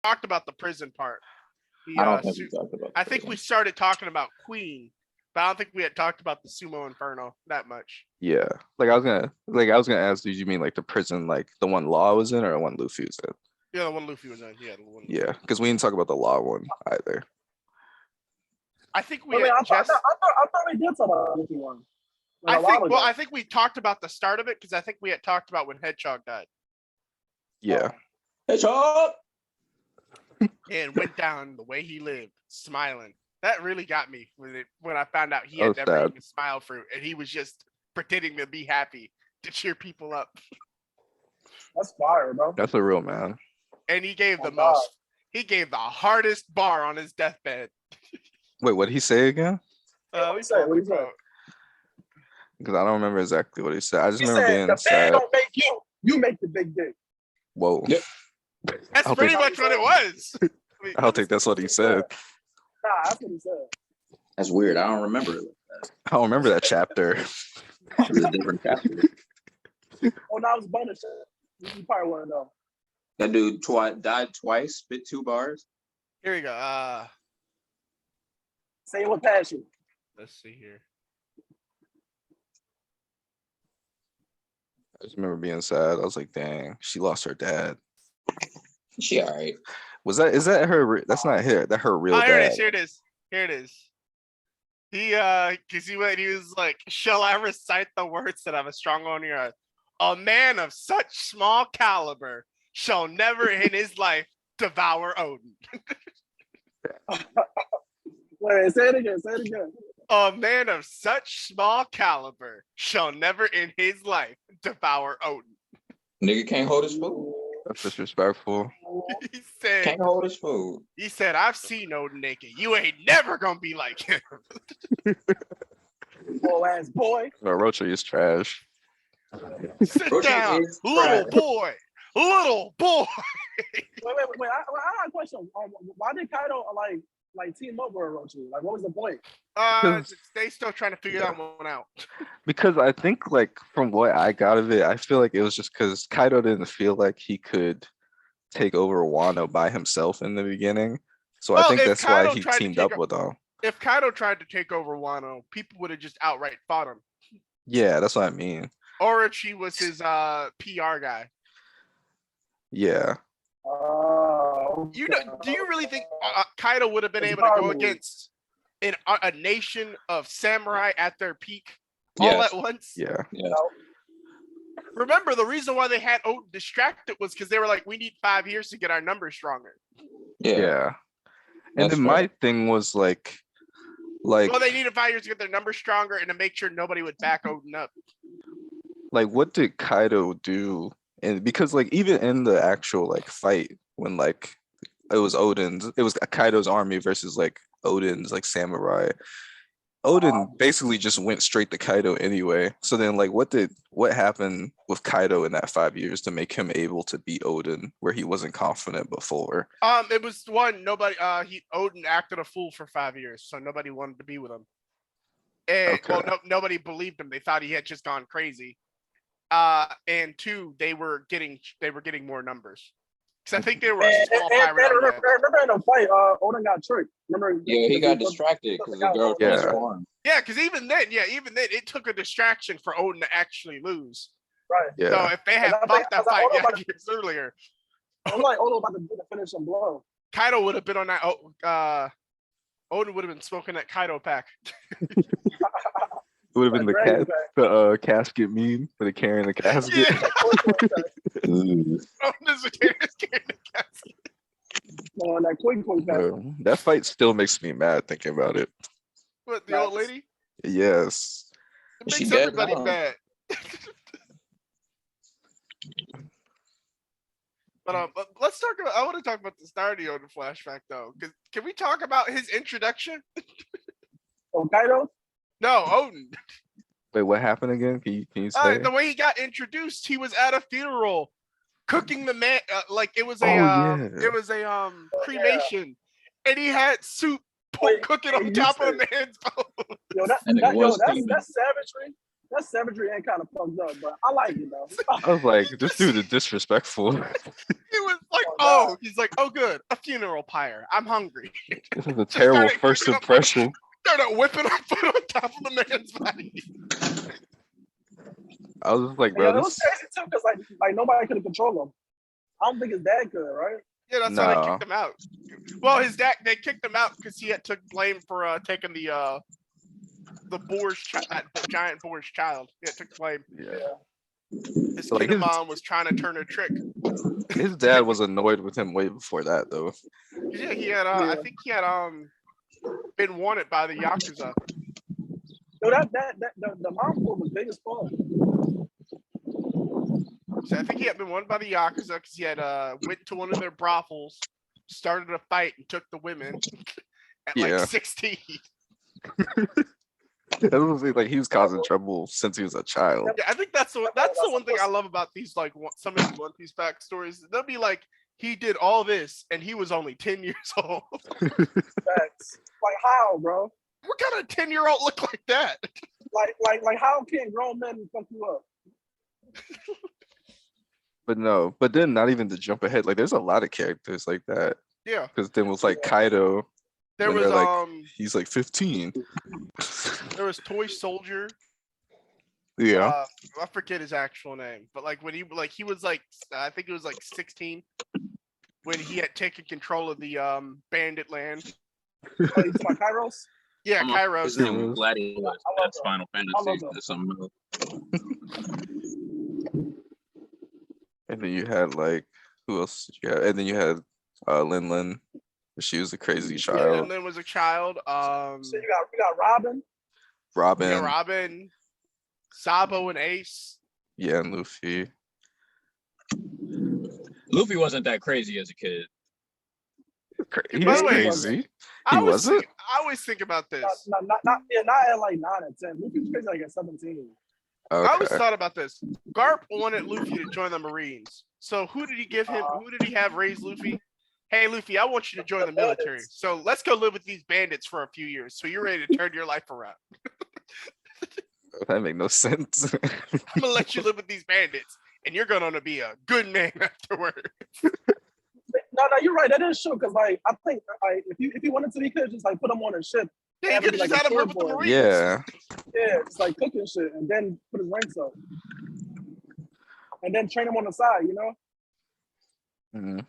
talked about the prison part. I don't think we talked about. I think we started talking about Queen, but I don't think we had talked about the Sumo Inferno that much. Yeah, like I was gonna ask, did you mean like the prison, like the one Law was in, or the one Luffy was in? Yeah, the one Luffy was in. Yeah, the one. Yeah, because we didn't talk about the Law one either. I think we. I thought we did talk about the Luffy one. I think we talked about the start of it because I think we had talked about when Hedgehog died. Yeah. Hedgehog. And went down the way he lived, smiling. That really got me when I found out he had never even smiled fruit, and he was just pretending to be happy to cheer people up. That's fire, bro. That's a real man. And he gave the hardest bar on his deathbed. Wait, what did he say again? What he said? Because I don't remember exactly what he said. I just remember being the sad. Don't make you make the big dick. Whoa. Yep. That's pretty much what it was. I don't think that's what he said. Nah, that's what he said. That's weird. I don't remember it. I don't remember that chapter. It was a different chapter. Oh, now it's bonus. You probably want to know. That dude died twice, spit 2 bars. Here we go. Say it with passion. Let's see here. I just remember being sad. I was like, dang, she lost her dad. She all right. Is that her? That's not her. That's her real dad. Here it is. He was like, shall I recite the words that have a strong on your heart? A man of such small caliber shall never in his life devour Odin. Wait, say it again. A man of such small caliber shall never in his life devour Odin. Nigga can't hold his food. That's disrespectful. He said, can't hold his food. He said, I've seen Odin naked. You ain't never gonna be like him. Poor ass boy. No, Roche is trash. Sit down, little boy. Little boy. Wait. I have a question. Why did Kaido like team up with Orochi? Like, what was the point? They still trying to figure that one out. Because I think, like, from what I got of it, I feel like it was just because Kaido didn't feel like he could take over Wano by himself in the beginning. So I think that's why he teamed up with them. If Kaido tried to take over Wano, people would have just outright fought him. Yeah, that's what I mean. Orochi was his PR guy. Yeah. Do you really think Kaido would have been able to go against a nation of samurai at their peak all at once? Yeah. Remember, the reason why they had Odin distracted was because they were like, we need 5 years to get our numbers stronger. Yeah. And then my thing was like, well, they needed 5 years to get their numbers stronger and to make sure nobody would back Odin up. Like, what did Kaido do? And because, like, even in the actual, like, fight, when, like, it was Kaido's army versus, like, Odin's, like, samurai. Odin basically just went straight to Kaido anyway. So then, like, what happened with Kaido in that 5 years to make him able to beat Odin where he wasn't confident before? It was Odin acted a fool for 5 years, so nobody wanted to be with him. And nobody believed him. They thought he had just gone crazy. And 2, they were getting more numbers. Because I think they were a small pirate. Remember in the fight, Odin got tricked. Remember? Yeah, he got distracted because the girl transformed. Yeah, because even then, it took a distraction for Odin to actually lose. Right. Yeah. So if they had fought that fight years earlier, I'm like Odin about to do the finishing blow. Kaido would have been on that. Odin would have been smoking that Kaido pack. It would have been the casket meme for the carrying the casket. Yeah. That fight still makes me mad thinking about it. What, the old lady? Yes. It makes everybody mad. But let's talk about. I want to talk about the start of the Odin flashback though. Can we talk about his introduction? Kaido? No, Odin. Wait, what happened again? Can you say? The way he got introduced, he was at a funeral, cooking the man like it was a cremation, and he had soup cooking on top of the man's bone. That's savagery. that savagery ain't kind of fucked up, but I like it though. I was like, this dude is disrespectful. He was like, Oh, he's like, oh, good, a funeral pyre. I'm hungry. This is a terrible started first cooking up, impression. Started whipping her foot on top of the man's body. I was just like, Yeah, bro, it was this crazy too, because like nobody could control him. I don't think his dad could, right? Yeah, that's why they No. kicked him out. Well, his dad, they kicked him out because he had took blame for taking the giant boar's child. Yeah, took blame. yeah. His Like kid his- mom was trying to turn a trick. His dad was annoyed with him way before that though. Yeah, he had. I think he had been wanted by the yakuza. So the mom pool was big as fuck. So I think he had been wanted by the yakuza because he had went to one of their brothels, started a fight, and took the women at Yeah. like 16. It was like he was causing trouble since he was a child. Yeah, I think that's the one thing I love about these some of these One Piece backstories. They'll be like, he did all this and he was only 10 years old. Facts. Like how, bro? What kind of 10-year-old look like that? Like how can grown men fuck you up? But then not even to jump ahead, like there's a lot of characters like that. Yeah. Because then was like Kaido, There when was they're like, he's like 15. there was Toy Soldier. Yeah. I forget his actual name, but like when he was like I think it was like 16 when he had taken control of the bandit land. Oh, you talking about Kairos? Yeah, His Kairos. name was Gladiator. I love That's that. Final I love Fantasy. that. That's something else. And then you had like, who else did you have? And then you had Lin Lin. She was a crazy Yeah, child. and then was a child. So you got Robin. Robin. Yeah, Robin, Sabo, and Ace. Yeah, and Luffy. Luffy wasn't that crazy as a kid. He By was the way, crazy. I He always wasn't? I always think about this. Not at like 9 and 10. Luffy was crazy like at 17. I always Okay. thought about this. Garp wanted Luffy to join the Marines. So who did he give him? Who did he have raise Luffy? Hey, Luffy, I want you to join the military. So let's go live with these bandits for a few years. So you're ready to turn your life around. That make no sense. I'm gonna let you live with these bandits, and you're gonna be a good man afterward. No, you're right. That is true. Cause like I think like if you wanted to, he could just like put him on a ship. Yeah, you Have could him just like a let him live with the sword boy. Marines. Yeah. Yeah, just like cooking shit and then put his ranks up. And then train him on the side, you know? Mhm.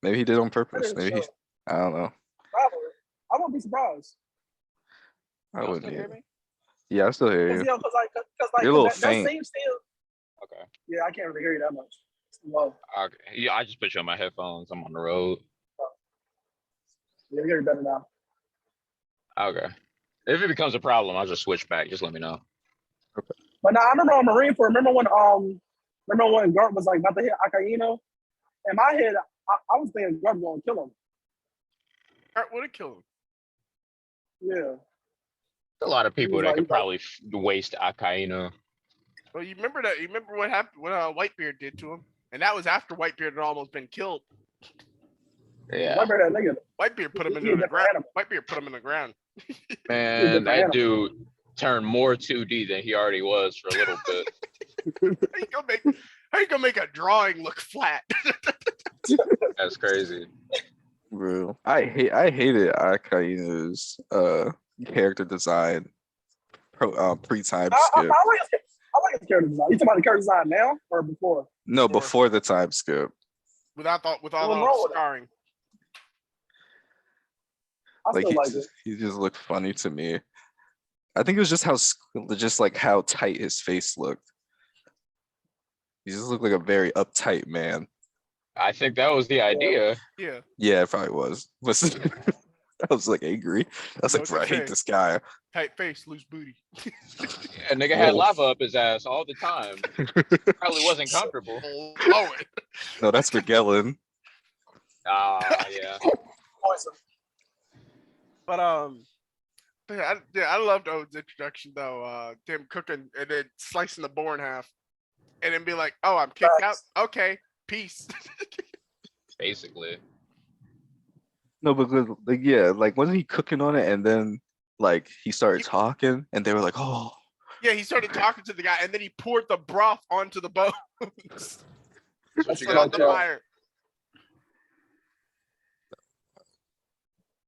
Maybe he did on That purpose. is Maybe he, true. I don't know. Probably. I won't be surprised. I Y'all wouldn't still hear either. me? Yeah, I still hear Cause, you. like You're a little that faint. same steel. Okay. Yeah, I can't really hear you that much. It's low. Okay. Yeah, I just put you on my headphones. I'm on the road. Yeah, I hear you better now. Okay. If it becomes a problem, I'll just switch back. Just let me know. But now I remember on Marine Corps. Remember when Gart was like about to hit Akaino? In my head, I was thinking Gart was gonna kill him. Garp would have killed him. Yeah. A lot of people was that like- could probably waste Akainu. Well, you remember that? You remember what happened? What Whitebeard did to him? And that was after Whitebeard had almost been killed. Yeah. Remember that nigga? Whitebeard put him He into a the different ground. animal. Whitebeard put him in the ground. Man, different that animal. dude turned more 2D than he already was for a little bit. How you gonna make a drawing look flat? That's crazy. Real. I hated Akainu's character design pre-time I skip. like his character design. You talking about the character design now or before? No, before the time skip. with all What's the wrong with it? scarring. I Like still like it. he just looked funny to me. I think it was just how tight his face looked. He just looked like a very uptight man. I think that was the idea. Yeah. Yeah, it probably was. I was like angry. I was Know like, what bro, I they hate say. this guy. Tight face, loose booty. A nigga had lava up his ass all the time. Probably wasn't comfortable. Blow it. No, that's for Gellin. Ah, yeah. Poison. But I loved Ode's introduction though. Them cooking and then slicing the boar in half, and then be like, "Oh, I'm kicked out. Okay, peace." Basically. No, because like wasn't he cooking on it and then like he started talking and they were like, oh, Yeah, he started talking to the guy, and then he poured the broth onto the bones. That's what That's you Put gotta on the do. fire.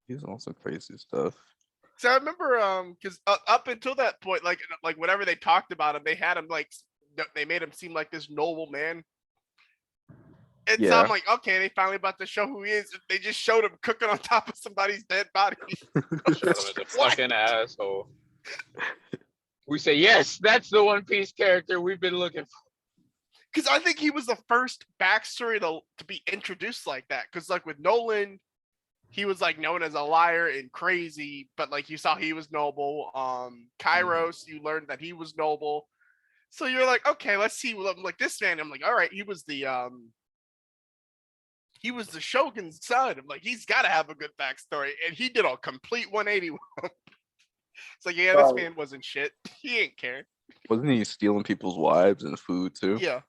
He's on some crazy stuff. So I remember, because up until that point, like whenever they talked about him, they had him like they made him seem like this noble man. And so I'm Yeah. like, okay, they finally about to show who he is. They just showed him cooking on top of somebody's dead body. Showed him as a What? fucking asshole. We say, yes, that's the One Piece character we've been looking for. Because I think he was the first backstory to be introduced like that. Because like with Nolan, he was like known as a liar and crazy, but like you saw he was noble. Kairos, you learned that he was noble. So you're like, okay, let's see. Like this man, I'm like, all right, he was the Shogun's son. I'm like, he's got to have a good backstory, and he did a complete 180. It's like, yeah, this man wasn't shit. He ain't care. Wasn't he stealing people's wives and food too? Yeah,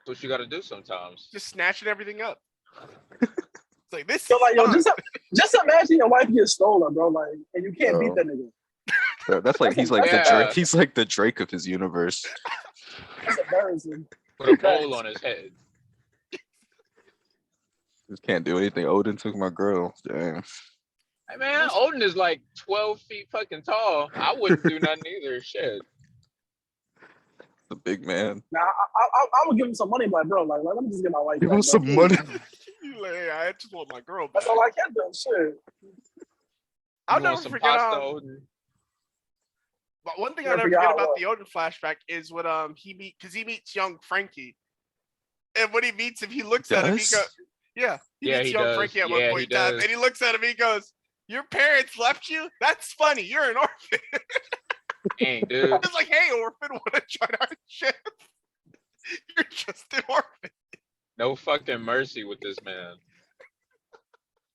That's what you gotta do sometimes. just snatching everything up. It's like this. So like, yo, is fun. just imagine your wife gets stolen, bro. Like, and you can't beat Bro. that nigga. That's like he's like the Yeah. Drake. He's like the Drake of his universe. That's embarrassing. Put a bowl on his head. Just can't do anything. Odin took my girl. Damn. Hey man, Odin is like 12 feet fucking tall. I wouldn't do nothing either. Shit. The big man. Now, I would give him some money, but bro, like, let me just get my wife. Give back, him bro. some money. He's like, hey, I just want my girl back. That's all I can do. Shit. I'll You want never some forget. pasta, Odin? But one thing Never I never forget forget how about it the Odin flashback is when he meets young Frankie, and when he meets him, he looks at him. He Does? goes, "Yeah, he Yeah, meets he young does. Frankie at Yeah, one he point in time, does. and he looks at him. He goes, "Your parents left you? That's funny. You're an orphan." Dang, dude. It's like, "Hey, orphan, want to join our ship? You're just an orphan." No fucking mercy with this man.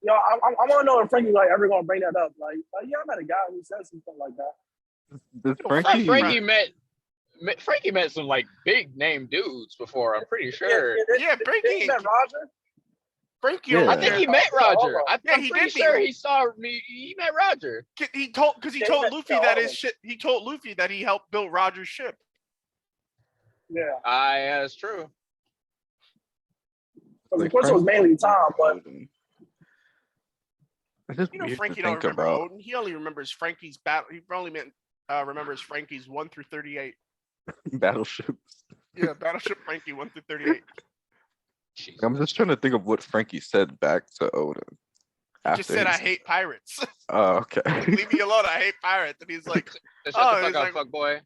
Yo, I want to know if Frankie like ever gonna bring that up. Like, yeah, I met a guy who said something like that. Does Frankie- Frankie met some like big name dudes before. I'm pretty sure. Yeah, Did Frankie. he met Roger? Frankie. Yeah. over I think there- he met Roger. Yeah, I'm he pretty did meet sure him. he saw me. He met Roger. He told because he Yeah, told he met- Luffy yeah, that all his of shit. He told Luffy that he helped build Roger's ship. Yeah, Yeah, that's true. because Like, of course it was mainly Tom, but Odin. It's just You know, weird Frankie to don't think remember about. Odin. He only remembers Frankie's battle. He only remembers Frankie's 1 through 38. Battleships. Yeah, Battleship Frankie 1 through 38. Jesus. I'm just trying to think of what Frankie said back to Odin. He just said, he "I said- hate pirates. Oh, okay. Like, leave me alone. I hate pirates." And he's like, Shut Oh, the fuck he's up, like- fuck boy.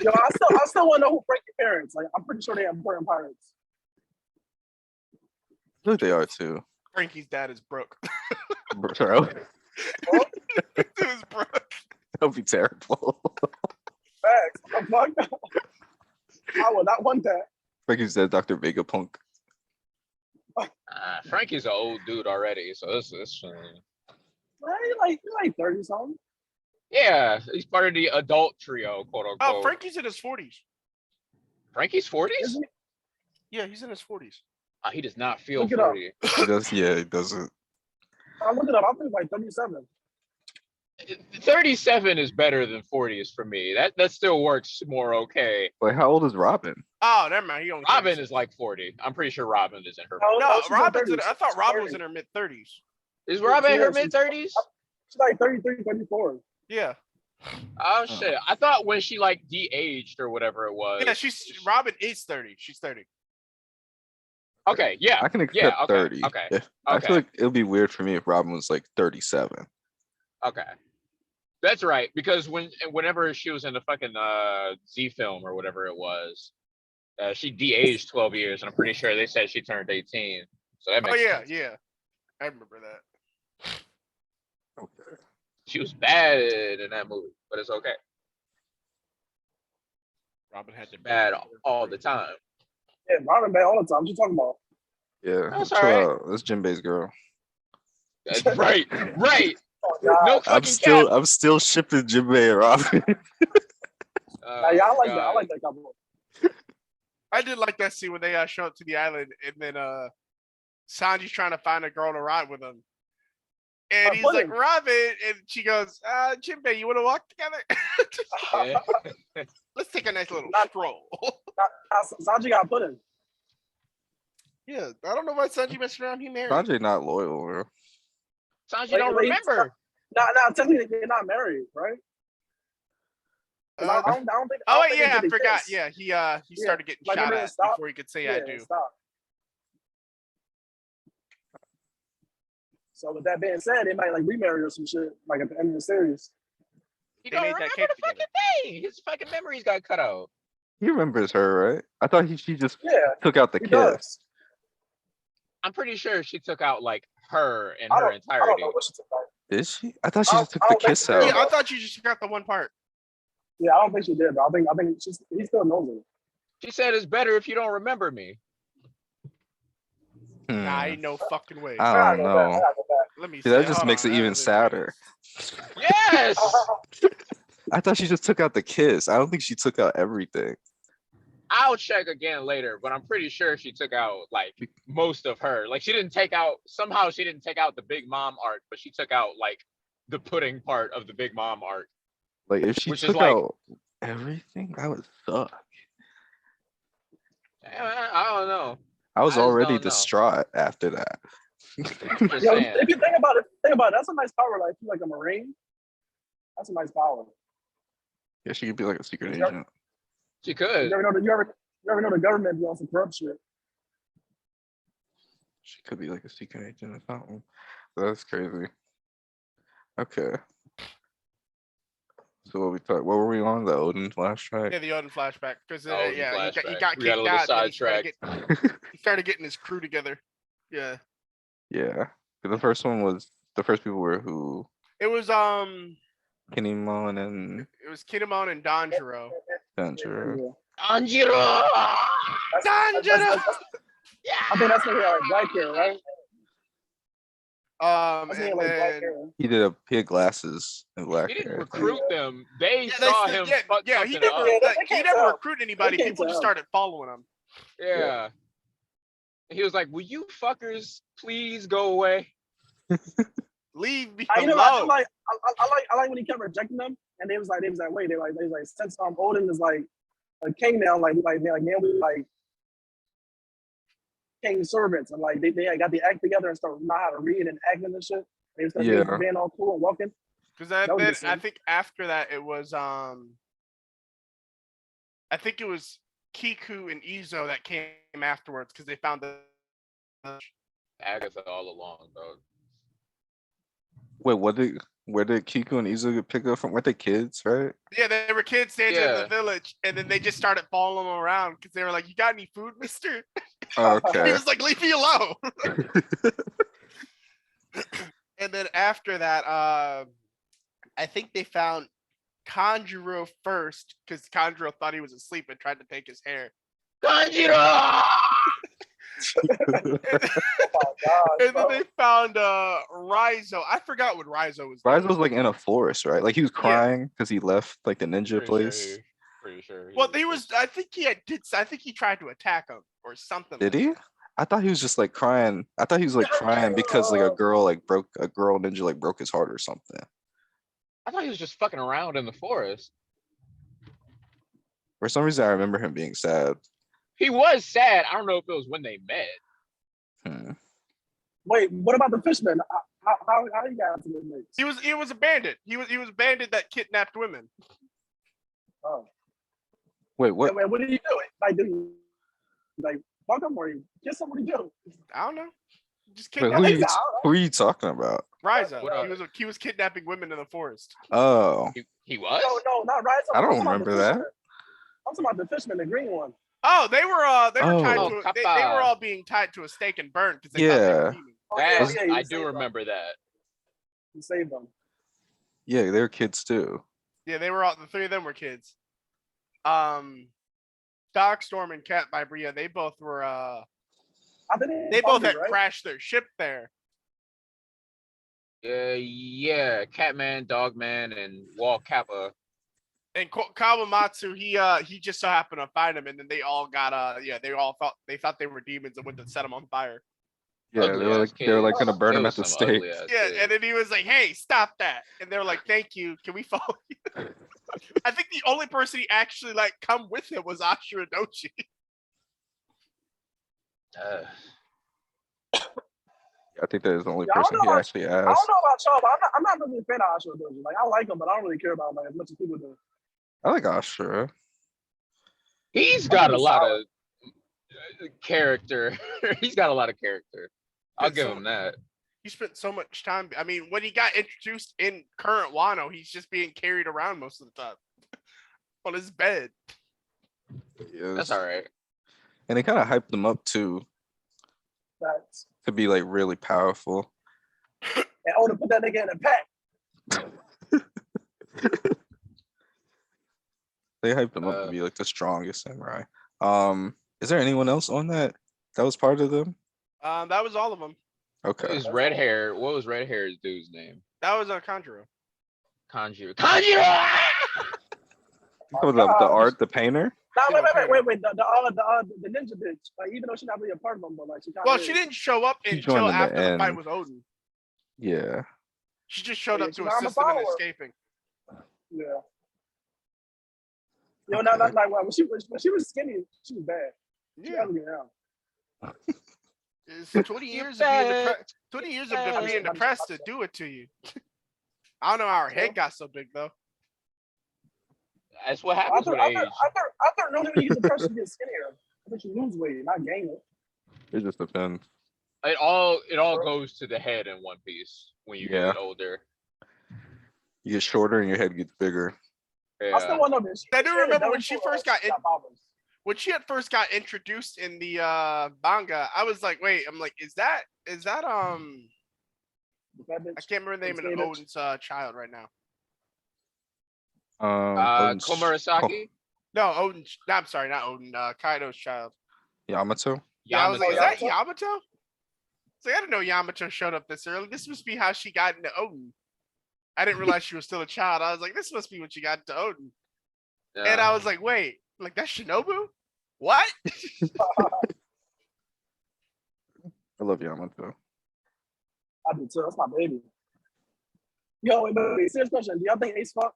yo, I still want to know who Frankie's parents. Like, I'm pretty sure they have important pirates. I feel like they are too. Frankie's dad is broke. Bro, It was broke. that would be terrible. Facts. What the fuck? I would not want that. Frankie said Dr. Vegapunk. Frankie's an old dude already, so this Right? You're like 30 something. yeah, he's part of the adult trio, quote unquote. Oh, Frankie's in his 40s. Frankie's 40s? Is he? Yeah, he's in his 40s. He does not feel Look it up. 40. He does, yeah, he doesn't. I look it up. I think like 37. 37 is better than 40s for me. That still works more okay. Like, how old is Robin? Oh, never mind. He only Robin 36. is like 40. I'm pretty sure Robin is in her. No, she's in Robin's in. 30s. I thought She's Robin was 30. in her mid 30s. Is Robin in her Yeah, mid 30s? She's like 33, 34. Yeah. Oh shit! I thought when she like de-aged or whatever it was. Yeah, Robin is 30. She's 30. Okay. Yeah. I can accept Yeah, okay, 30. okay, Yeah. I okay. feel like it would be weird for me if Robin was like 37. Okay. That's right, because whenever she was in the fucking Z film or whatever it was, she de-aged 12 years, and I'm pretty sure they said she turned 18. So that Oh makes yeah, sense. yeah. I remember that. Okay. She was bad in that movie, but it's okay. Robin had to Bad all the time. Yeah, Robin bad all the time. What you talking about? Yeah. That's chill alright. out. That's Jinbei's girl. Right, right. Oh, God. No fucking I'm still shipping Jinbei and Robin. Nah, yeah, I like that. I God. like that couple. I did like that scene when they show up to the island and then Sanji's trying to find a girl to ride with him. And he's like, Pudding. Robin, and she goes, Jinbei, you want to walk together? Yeah. Let's take a nice little Not- stroll. Sanji got pudding. Yeah, I don't know why Sanji messed around. He married. Sanjay not loyal, bro. Sanji Wait, don't wait, remember. Nah, technically they're not married, right? 'Cause I don't think. Oh don't wait, think yeah, they I did forgot. kiss. Yeah, he started getting like, shot remember at Stop? before he could say I do. Stop. So with that being said, they might like remarry or some shit like at the end of the series. He They don't made remember that cake the fucking thing. His fucking memories got cut out. He remembers her, right? I thought she just Yeah, took out the he kiss. does. I'm pretty sure she took out like her in I her don't entirety. know what she took out. Did she? I thought she I just took don't the think kiss she did. out. Yeah, I thought you just got the one part. Yeah, I don't think she did. But I think he still knows it. She said it's better if you don't remember me. Nah, Hmm. ain't no fucking way. I gotta don't go back. I know. gotta go back. Let me See, see. that just Hold makes on, it I even haven't sadder. Yes. I thought she just took out the kiss. I don't think she took out everything. I'll check again later, but I'm pretty sure she took out like most of her. Like she didn't take out somehow she didn't take out the Big Mom arc, but she took out like the pudding part of the Big Mom arc. Like if she Which is took like- out everything, that would suck. I don't know. I was I just already don't know. distraught after that. Just Yo, saying. if you think about it, that's a nice power. Like, if you're like a Marine, that's a nice power. Yeah, she could be like a secret Yep. agent. She could. You ever know the government be on some corrupt shit? She could be like a secret agent or something. That's crazy. Okay. So what were we on? The Odin flashback? Yeah, the Odin flashback because Odin yeah, he flashback. got We got a kicked little out. And then sidetracked. he started getting his crew together. Yeah, Yeah. The first one was the first people were who? it was Kinemon and Kinemon and Danjiro. Tanjiro. Anjiro! Danjiro. I think that's when he had like black hair, right? That's when he had And like black then hair. He had glasses and black He didn't hair. I think. recruit them. They yeah, saw they, him yeah, fuck yeah, he something never up. Yeah, they he can't never tell. recruited anybody. They can't People just tell. started following him. Yeah. He was like, "Will you fuckers please go away?" Leave me I alone. like I like when he kept rejecting them, and they was like wait, they was like since Odin is like a king now, man, we like king servants, and like they got the act together and started know how to read and act and shit. They started Yeah. being all cool and walking. Because That was then the I same. think after that it was I think it was Kiku and Izo that came afterwards because they found the Agatha all along, though. Wait, where did Kiku and Izu get picked up from? Weren't they kids, right? yeah, they were kids standing in Yeah. the village, and then they just started following him around because they were like, "You got any food, Mister?" Oh, He okay. was like, "Leave me alone." And then after that, I think they found Kanjuro first because Kanjuro thought he was asleep and tried to take his hair. Tanjiro! And, Oh my god! and then bro. they found Raizo. I forgot what Raizo was. Rise doing. was like in a forest, right? Like he was crying because he left like the ninja place. Pretty sure. Well, he was. I think he did. I think he tried to attack him or something. Did like he? that. I thought he was just like crying. I thought he was like crying because like a girl ninja like broke his heart or something. I thought he was just fucking around in the forest. For some reason, I remember him being sad. He was sad. I don't know if it was when they met. Wait, what about the fishman? How you got into this mix? He was a bandit. He was a bandit that kidnapped women. Oh. Wait, what? Wait, what did he do? Like, did he like fuck him or he kiss him? What did he do? I don't know. Just Wait, kidnapped who are you talking about? Raizo. What up? He was kidnapping women in the forest. Oh, He was? No, not right. I don't remember that. I'm talking about the fishman, the green one. Oh, they were tied Oh. to Oh, they Kappa. were all being tied to a stake and burned because they thought they Yeah. were demons. Oh, That, you I saved do them. remember that. You saved them. yeah, they're kids too. Yeah, they were all the three of them were kids. Darkstorm and Cat Vibria, they both were I think they both had right? crashed their ship there. Yeah, Catman, Dogman, and Wall Kappa. And Kawamatsu, he just so happened to find him, and then they all got they thought they were demons and went to set them on fire. Yeah, ugly ass they were like kids. gonna burn It him was at the some stake. ugly ass Yeah, kids. and then he was like, "Hey, stop that!" And they were like, "Thank you. Can we follow you?" I think the only person he actually like come with him was Ashura Dochi. I think that is the only Yeah, I don't person know he about- actually I don't asked. know about y'all, but I'm not really a fan of Ashura Doji. Like I like him, but I don't really care about him like as much as people do. I like Ashura. He's got a pretty lot solid. of character. He's got a lot of character. I'll But give so- him that. He spent so much time. I mean, when he got introduced in current Wano, he's just being carried around most of the time on his bed. That's all right. And they kind of hyped him up too Facts. to be like really powerful. And Oda put that nigga in a pack. They hyped him up to be like the strongest samurai. Is there anyone else on that was part of them? That was all of them. Okay. His red hair. What was red hair's dude's name? That was a Conjuro. Kanjiro. Kanjiro! Oh, the art, the painter. Nah, wait. The ninja bitch. Like even though she's not really a part of them, but like she kind of. Well, she didn't show up She until joined in the after the fight end. with Odin. Yeah. She just showed Yeah, up she's to not a assist him in follower. escaping. Yeah. Yo, not like when she was skinny, she was bad. She Yeah, had to get out. it's 20 years of being depressed. 20 years of being depressed to do it to you. I don't know how her head got so big though. That's what happens with age. I thought normally when you get depressed, you get skinnier. I think you lose weight, not gain it. It just depends. It all goes to the head in One Piece when you Yeah. get older. You get shorter and your head gets bigger. Yeah. I still want to know this. I do remember when she first got in, powers. when she had first got introduced in the manga. I was like, wait, I'm like, is that That I bitch. can't remember the name of It's Odin's child right now. Odin's- Komurasaki? No, Odin. No, I'm sorry, not Odin. Kaido's child. Yamato. Yeah, I was like, is Yamato. that Yamato? So I didn't know Yamato showed up this early. This must be how she got into Odin. I didn't realize she was still a child. I was like, this must be when she got into Odin. And I was like, wait, like that's Shinobu? What? I love Yamato. I do too. That's my baby. Yo, wait, serious question. Do y'all think Ace fuck?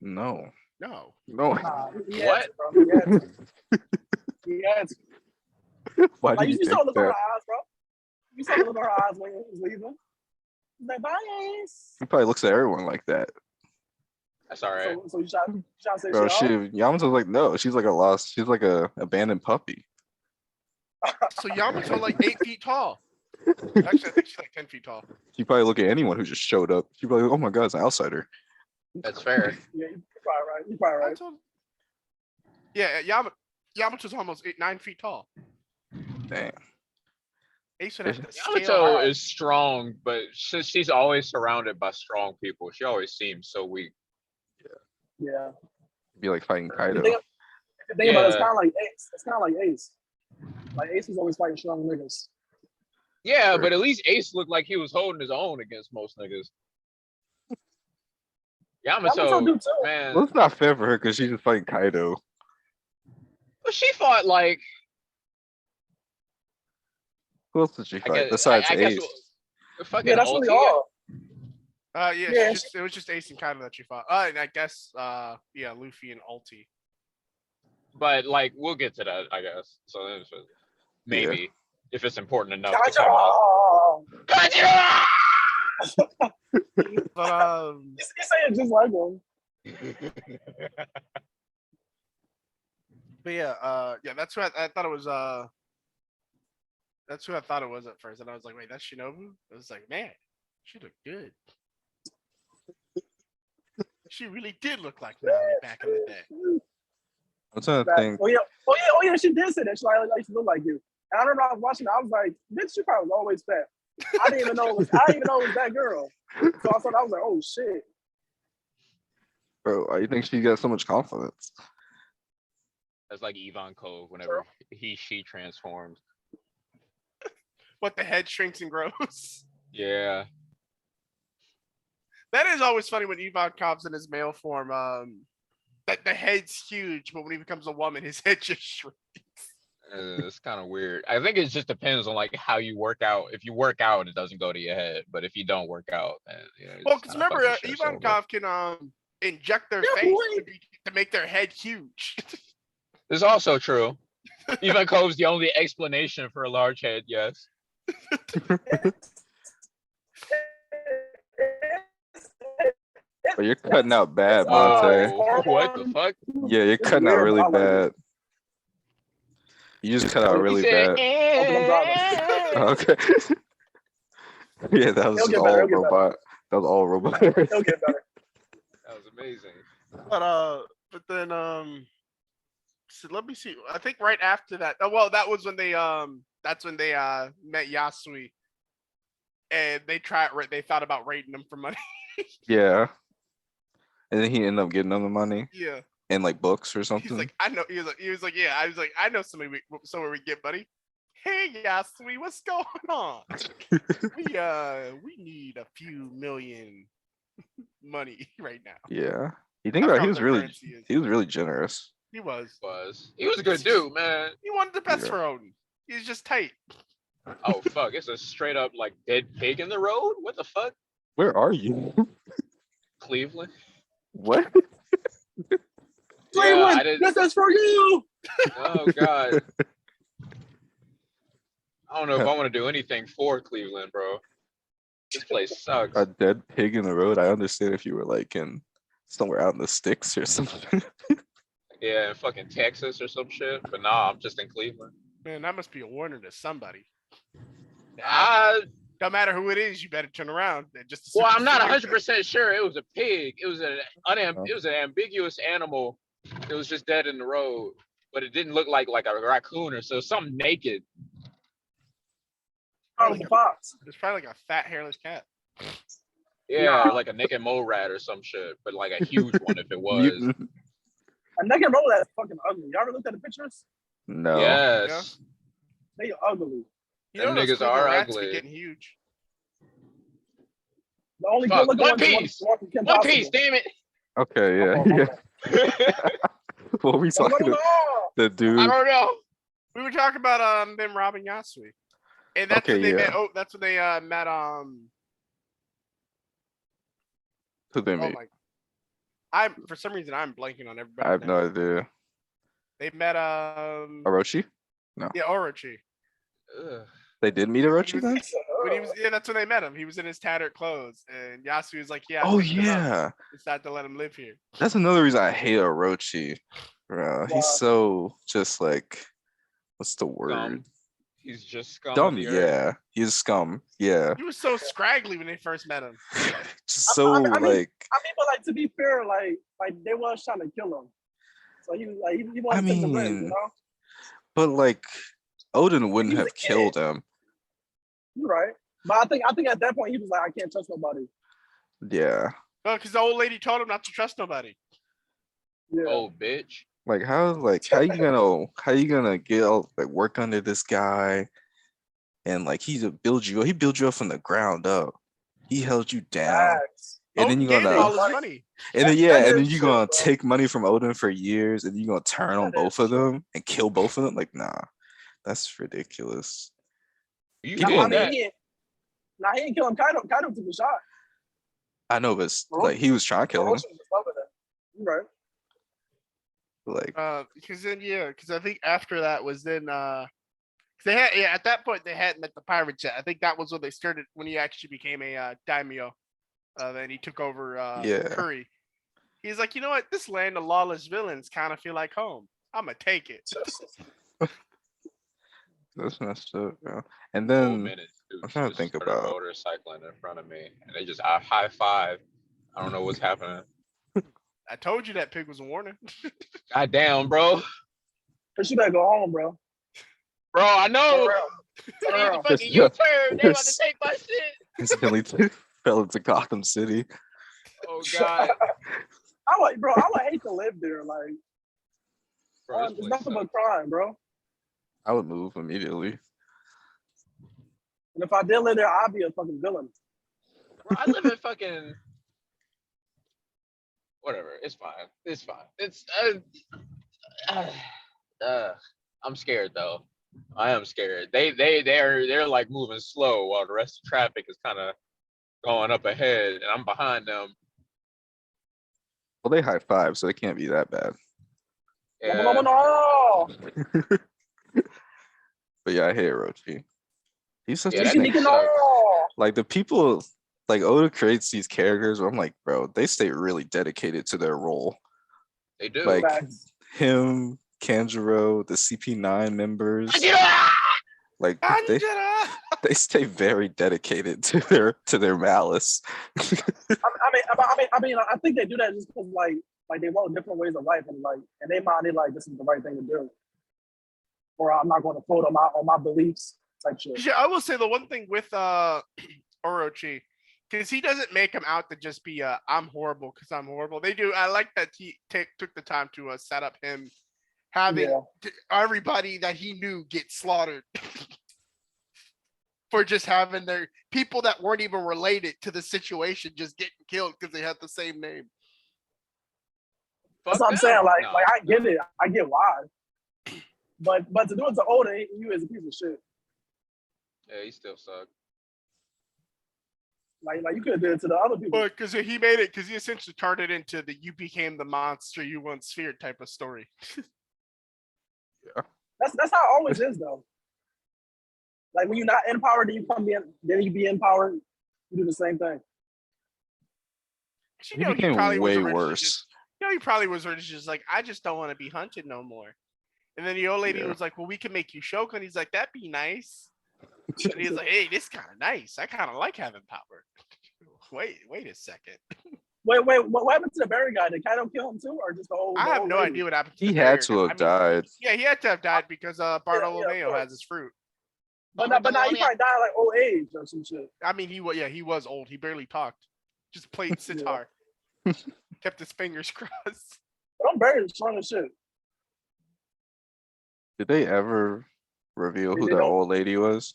No. No. No. Nah, he What? had to, bro. He had to. He had to. Why Like do you you saw think the look in her that? eyes, bro. You saw the look in her eyes when he was leaving. He's like, bye, Ace. He probably looks at everyone like that. That's all right. So you trying to say Bro, she Yamato's like, no, she's like a lost, she's like a abandoned puppy. So Yamato like 8 feet tall. Actually, I think she's like 10 feet tall. She probably look at anyone who just showed up. She'd probably like, oh my god, it's an outsider. That's fair. Yeah, you're probably right. You're probably I right. told- Yeah, Yamato's almost 9 feet tall. Damn. Ace would have to scale Yamato her. is strong, but since she's always surrounded by strong people, she always seems so weak. Yeah. It'd be like fighting Kaido. The thing about it, it's Yeah. kind of like Ace. It's kind of like Ace. Like Ace is always fighting strong niggas. Yeah, Sure. but at least Ace looked like he was holding his own against most niggas. Yamato Yamato, do too. man, Well, it's not fair for her because she's just fighting Kaido. but she fought like Who else did she I fight guess, besides I guess Ace? fucking Yeah, that's really Ulti. all. Yeah, Yeah, it was just Ace and Kaido that she fought. And I guess yeah, Luffy and Ulti. But like we'll get to that, I guess. So that's what- maybe if it's important enough to Gotcha. come up. Gotcha! But He's saying just like him. But yeah, that's who I thought it was. That's who I thought it was at first, and I was like, wait, that's Shinobu. I was like, man, she looked good. She really did look like Nami back in the day. I'm trying to That- think. Oh yeah, she did say that. She like, I used to look like you. And I remember I was watching it, I was like, bitch, you probably was always fat. I didn't even know it was that girl. So I thought I was like, oh shit. Bro, why you think she got so much confidence? That's like Yvonne Cove whenever she transforms. What the head shrinks and grows. Yeah. That is always funny when Yvonne comes in his male form. That the head's huge, but when he becomes a woman, his head just shrinks. It's kind of weird. I think it just depends on like how you work out. If you work out, it doesn't go to your head. But if you don't work out, then Well, it's because kind of remember, fucking shit's over. Ivankov can inject their Yeah, face boy. to make their head huge. It's also true. Ivankov's the only explanation for a large head. Yes. But you're cutting out bad, it's, Monte. Whoa! What the fuck? Yeah, you're It's cutting out weird, but really I like it. bad. You just cut out He He really said, bad. I'm driving. Okay. Yeah, that was It'll get better. all It'll get better. robot. That was all robot. It'll get better. That was amazing. But then so let me see. I think right after that. Oh, well, that was when they that's when they met Yasui, and they thought about raiding him for money. Yeah. And then he ended up getting them the money Yeah. in like books or He's something. like, I know. He was like, yeah. I was like, I know somewhere we get money. Hey, Yasui, what's going on? We need a few million money right now. Yeah. You think I about forgot he what was their really currency is. he was really generous. He was. He was a good dude, man. He wanted the best Yeah. for Odin. He's just tight. Oh fuck! It's a straight up like dead pig in the road. What the fuck? Where are you? Cleveland. What? Yeah, Cleveland, I didn't. this is for you. Oh god. I don't know if I want to do anything for Cleveland, bro. This place sucks. A dead pig in the road. I understand if you were like in somewhere out in the sticks or something. Yeah, in fucking Texas or some shit. But nah, I'm just in Cleveland. Man, that must be a warning to somebody. No matter who it is, you better turn around. Well, I'm not 100% sure it was a pig. It was an ambiguous animal. It was just dead in the road, but it didn't look like a raccoon or so. Something naked. Oh, the fox. It's probably like a fat hairless cat. Yeah, or like a naked mole rat or some shit, but like a huge one if it was. Mutant. A naked roll that's fucking ugly. Y'all ever looked at the pictures? No. Yes. They ugly. You Them know those niggas Cleveland are rats be ugly. getting huge. The only Fuck, good looking One ones. the Piece. ones from Kim One Possible. Piece, damn it. Okay, yeah, Oh, yeah. What were we What's talking going about? on? The I dude. don't know. We were talking about them robbing Yasui. And that's Okay, when they met. yeah. Oh, that's when they met Who they oh meet? my, I'm for some reason I'm blanking on everybody. I have no idea. They met Orochi? yeah, Orochi. Ugh. They did meet He Orochi was- then? When he was that's when they met him. He was in his tattered clothes, and Yasui was like, "Yeah, I Oh picked him up. yeah. Decided to let him live here." That's another reason I hate Orochi. Bro, he's Wow. so just like what's the word? Scum. He's just scum. Dumb, of the earth. yeah. He's scum. Yeah. He was so scraggly when they first met him. Just so I mean- like I mean, but like to be fair, like they was trying to kill him. So he was like he wanted to take the blame, you mean, know? but like Odin wouldn't was a have kid. killed him. You're right. But I think at that point he was like, I can't trust nobody. Yeah. Well, because the old lady told him not to trust nobody. Yeah. Oh, bitch. Like how you gonna get like work under this guy and like he build you up from the ground up. He held you down. Facts. And then Odin you're gave him all gonna his money. and then That and then is you're true, gonna bro. take money from Odin for years and you're gonna turn on That is both of true. them and kill both of them. Like, nah, that's ridiculous. You People did in that. he didn't kill him. Kaido took a shot. I know, but like he was trying to kill him. Orochi was above it. You're right. Like Because then because I think after that was then 'cause they had at that point they hadn't met the pirates yet. I think that was when they started when he actually became a daimyo. Then he took over Yeah. Curry. He's like, you know what? This land of lawless villains kind of feel like home. I'm gonna take it. that's messed up, bro. And Whole then minute, dude. I'm trying to Just think started about- motorcycling in front of me, and they just high five. I don't know what's happening. I told you that pig was a warning. God damn, bro. But you better go home, bro. Bro, I For know. real. For He's a real. fucking U-turn. They about to take my shit. Instantly fell into Gotham City. Oh god. I would hate to live there. Like, Bro, this it's place nothing but sucks. crime, bro. I would move immediately. And if I did live there, I'd be a fucking villain. Bro, I live in fucking whatever. It's fine. It's fine. It's I'm scared though. I am scared. They're like moving slow while the rest of traffic is kind of going up ahead, and I'm behind them. Well, they high five, so it can't be that bad. Yeah. No. But yeah, I hate Orochi. He's such Yeah, a that snake. nigga sucks. Like the people, like Oda creates these characters where I'm like, bro, they stay really dedicated to their role. They do. Like Facts. him, Kanjuro, the CP9 members, like Angela! they stay very dedicated to their malice. I think they do that just because like they want different ways of life and like in their mind they like this is the right thing to do, or I'm not going to fold on my beliefs type shit. Yeah, I will say the one thing with Orochi, because he doesn't make him out to just be I'm horrible because I'm horrible. They do. I like that he took the time to set up him having everybody that he knew get slaughtered for just having their people that weren't even related to the situation just getting killed because they had the same name. That's what I'm saying. Like I get it. I get why. But to do it to Oda, you is a piece of shit. Yeah, he still sucks. Like you could have did it to the other people. But because he made it, because he essentially turned it into the "you became the monster you once feared" type of story. That's how it always is though. Like when you're not in power, then you be in power. You do the same thing. He became way worse. He probably was just like, I just don't want to be hunted no more. And then the old lady was like, well, we can make you Shogun. He's like, that'd be nice. And he's like, hey, this kind of nice. I kind of like having power. Wait a second. Wait, what happened to the berry guy? Did Kaido kill him too, or just the old? I have no idea what happened to He the had bear. to have died. Yeah, he had to have died because Bartolomeo course. has his fruit. But now he probably died like old age or some shit. I mean, he was old. He barely talked. Just played sitar. Kept his fingers crossed. But I'm very strong as shit. Did they ever reveal who They that don't. old lady was?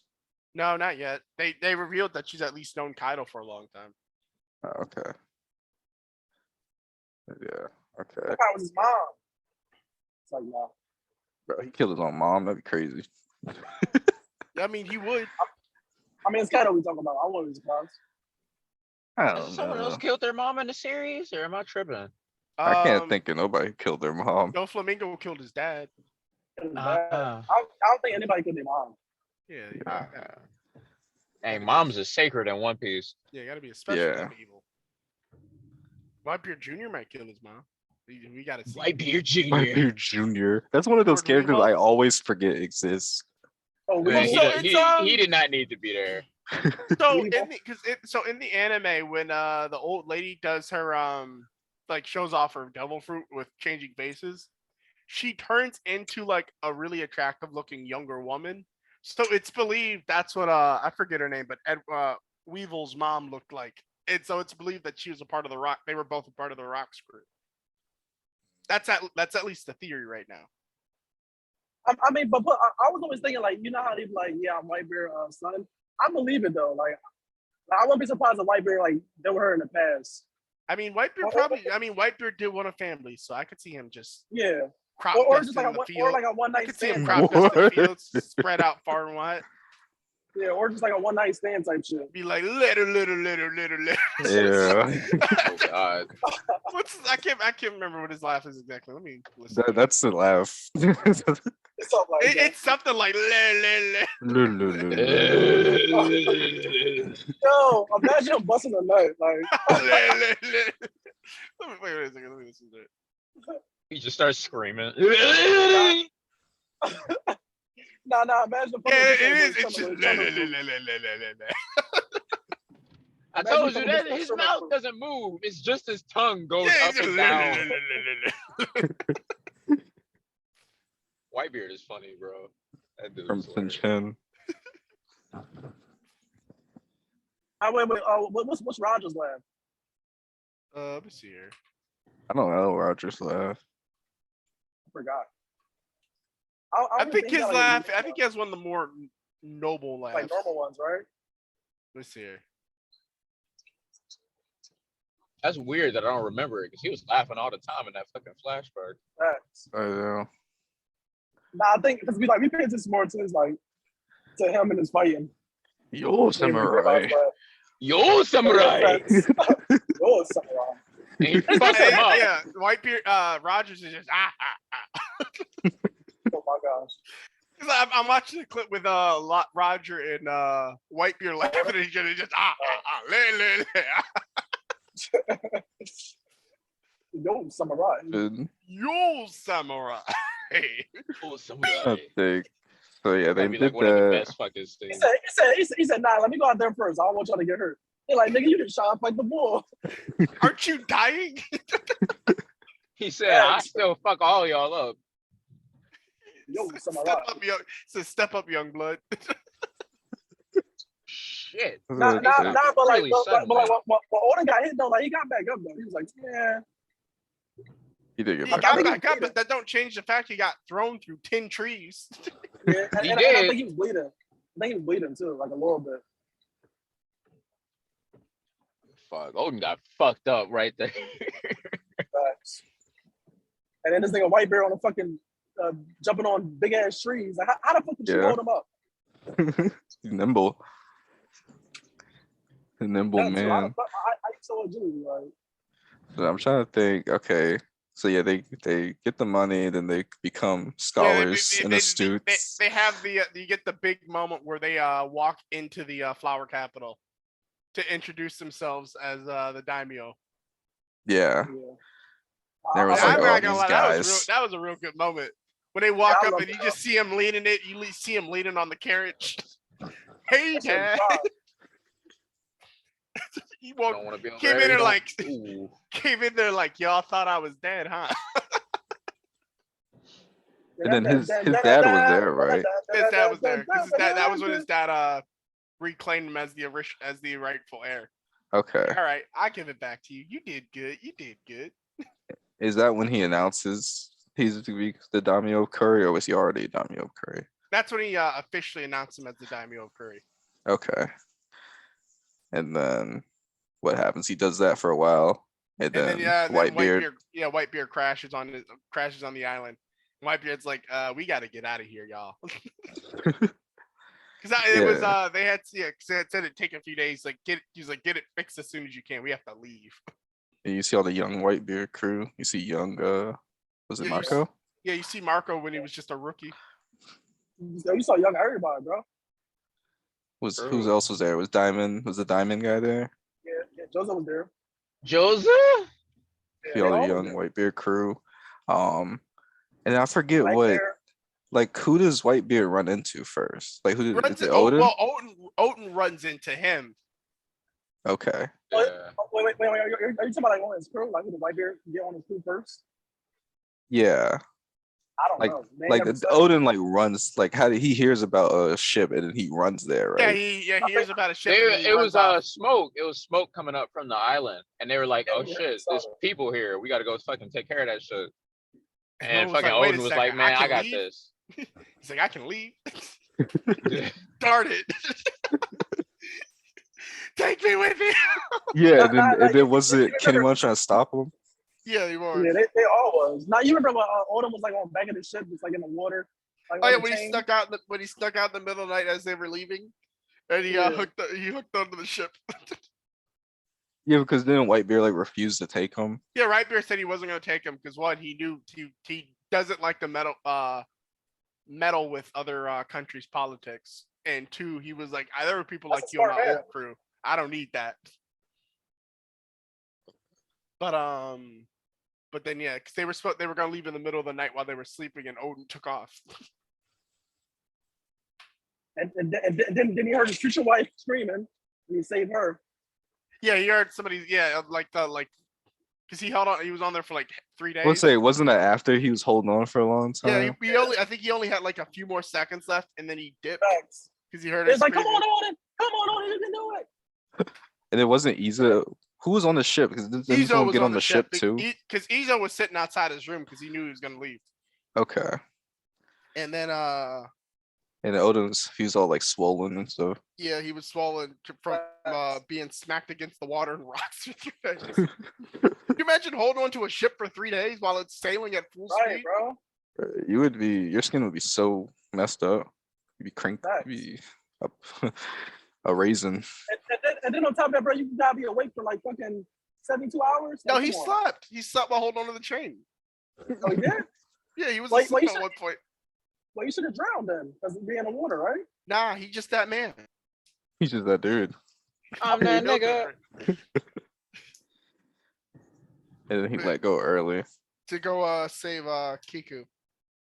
No, not yet. They revealed that she's at least known Kaido for a long time. Oh, okay. Yeah. Okay. That guy was his mom. It's like, no. Bro, he killed his own mom. That'd be crazy. I mean, he would. I mean, it's Kaido we talking about. I want to surprised. I Has don't someone else know. killed their mom in the series, or am I tripping? I can't think of nobody who killed their mom. No, Flamingo killed his dad. Uh-huh. I don't think anybody killed their mom. Yeah. Hey, moms is sacred in One Piece. Yeah, gotta be a special type of evil. Whitebeard Jr. might kill his mom. We gotta see. Whitebeard Jr. Whitebeard Jr. That's one of those Lord characters Weevil. I always forget exists. Oh, we Man, So he did not need to be there. So in the anime, when the old lady does her like shows off her devil fruit with changing faces, she turns into like a really attractive looking younger woman. So it's believed that's what I forget her name, but Weevil's mom looked like. And so it's believed that she was a part of the Rock. They were both a part of the Rock's crew. That's at least the theory right now. I mean, but I was always thinking like, you know how they be like, yeah, I'm Whitebeard's son. I believe it though. Like I wouldn't be surprised if Whitebeard like they were her in the past. I mean, Whitebeard did want a family, so I could see him just crop or dust just in like the field. or like a one I night could see him stand. crop dust in the fields, spread out far and wide. Yeah, or just like a one night stand type shit. Be like little. Yeah. Oh God. I can't remember what his laugh is exactly. Let me listen. That's the laugh. It's something like that. It's something like Yo, imagine him busting a nut. Like Wait a second. Let me listen to it. He just starts screaming. nah, imagine Yeah, it is. It's just I told you that his mouth doesn't move. It's just his tongue goes up and down. Whitebeard is funny, bro. That dude From is hilarious. Chin. wait. What's Roger's laugh? Let me see here. I don't know Roger's laugh. I forgot. I think his laugh. I think he has one of the more noble laughs. Like normal ones, right? Let's see here. That's weird that I don't remember it because he was laughing all the time in that fucking flashback. Facts. I know. Nah, I think because we paid attention more to his like to him and his fighting. Yo, samurai. Yo, samurai. Yo, samurai. And he But fucked him up. yeah, Whitebeard Rogers is just Oh my gosh. 'Cause I'm watching the clip with Roger and Whitebeard laughing at each other, just Yo, samurai. yo samurai. Yo, I samurai. think. So yeah, they That'd be did like one of the that. best fucking He things. said, nah, let me go out there first. I don't want y'all to get hurt. They're like, nigga, you just shot fight the bull. Aren't you dying? He said, I still fuck all y'all up. Yo, Step samurai. up, young. Says step up, young blood. Shit. Nah, That's but it. like, Really but sudden, like, man. when Odin got hit though, like he got back up though. He was like, yeah. He did He get got back. back up, but that don't change the fact he got thrown through 10 trees. Yeah, and, He and I did. think he was bleeding. I think he was bleeding too, like a little bit. Fuck. Odin got fucked up right there. Facts. And then this nigga Whitebeard on the fucking jumping on big ass trees. Like, how the fuck did you Yeah. hold him up? He's nimble. A nimble That too. man. I saw Julie like. So I'm trying to think. Okay, so yeah, they get the money, then they become Yeah, scholars and astutes. they have you get the big moment where they walk into the flower capital to introduce themselves as the daimyo. Yeah, Yeah. There was I'm like, not oh, gonna these lie, guys. that was a real good moment. When they walk Yeah, I up love and you that. just see him leaning it, you see him leaning on the carriage. Hey, That shit Dad. fire. He You walked, don't want to be over came there. in You there don't- like, Ooh. came in there like, y'all thought I was dead, huh? And then his dad was there, right? His dad was there because that was when his dad reclaimed him as the rightful heir. Okay, All right, I give it back to you. You did good. You did good. is that when he announces he's to be the daimyo of Curry, or was he already daimyo of Curry? That's when he officially announced him as the daimyo of Curry. Okay, and then what happens? He does that for a while, and then Whitebeard. Whitebeard crashes on the island. Whitebeard's like, we got to get out of here, y'all. Because it was they had cause it said it'd take a few days. Like he's like, get it fixed as soon as you can. We have to leave. And you see all the young Whitebeard crew. You see young was it Yeah, Marco? Yeah, you see Marco when he was just a rookie. You saw young everybody, bro. Who else was there? Was the Diamond guy there? Yeah, Joseph was there. Joseph? See all the all young was Whitebeard crew. And I forget Black what Bear. like who does Whitebeard run into first? Like who Runs is it in- Odin? Well, Odin runs into him. Okay. Yeah. Wait. Are you talking about like on his crew? Like who the Whitebeard get on his crew first? Yeah. I don't Like know. They like never said. Odin like runs like how did he hears about a ship and then he runs there, Yeah, right? he hears about a ship. and he It runs was off. smoke. It was smoke coming up from the island, and they were like, "Oh Yeah, shit, saw there's that. people here. We got to go fucking take care of that shit." And Odin was fucking like, "Wait a Odin was second, like, "Man, I can got leave?" this." He's like, I can leave. Darn it. Take me with you. Yeah, and then you was it Kenny remember- One trying to stop him? Yeah, he was. Yeah, they all was. Now you remember when Odin was like on back of the ship, just like in the water. Like Oh on yeah, the when he chain? stuck out in the middle of the night as they were leaving, and he Yeah. hooked onto the ship. Yeah, because then Whitebeard like refused to take him. Yeah, Rightbeard said he wasn't going to take him because one, he knew he doesn't like the meddle with other countries' politics, and two, he was like, there are people That's like a you on smart my man. old crew. I don't need that. But then yeah, because they were going to leave in the middle of the night while they were sleeping, and Odin took off. And then he heard his future wife screaming, and he saved her. Yeah, he heard somebody. Yeah, because he held on. He was on there for like 3 days. Let's say, wasn't that after he was holding on for a long Yeah, time? I think he only had like a few more seconds left, and then he dipped Facts. because he heard her It's like, come screaming. on, Odin, you can do it. And it wasn't Iza. Who was on the ship? Because didn't Izo someone was get on the ship too? because Izo was sitting outside his room because he knew he was gonna leave. Okay. And then And he was all like swollen and stuff. yeah, he was swollen from being smacked against the water and rocks for 3 days. Can you imagine holding on to a ship for 3 days while it's sailing at full Right, speed? bro. You would be, your skin would be so messed up. You'd be cranked, Facts. you'd be a raisin. And then on top of that, bro, you gotta be awake for like fucking 72 hours. No, Like, he come on. slept. He slept while holding on to the train. Oh, he did? Yeah, he was Wait, asleep wait, at one point. Well, you should have drowned then, because it'd be in the water, right? Nah, he just that man. He's just that dude. I'm that No nigga. different. And then he let go early. To go save Kiku.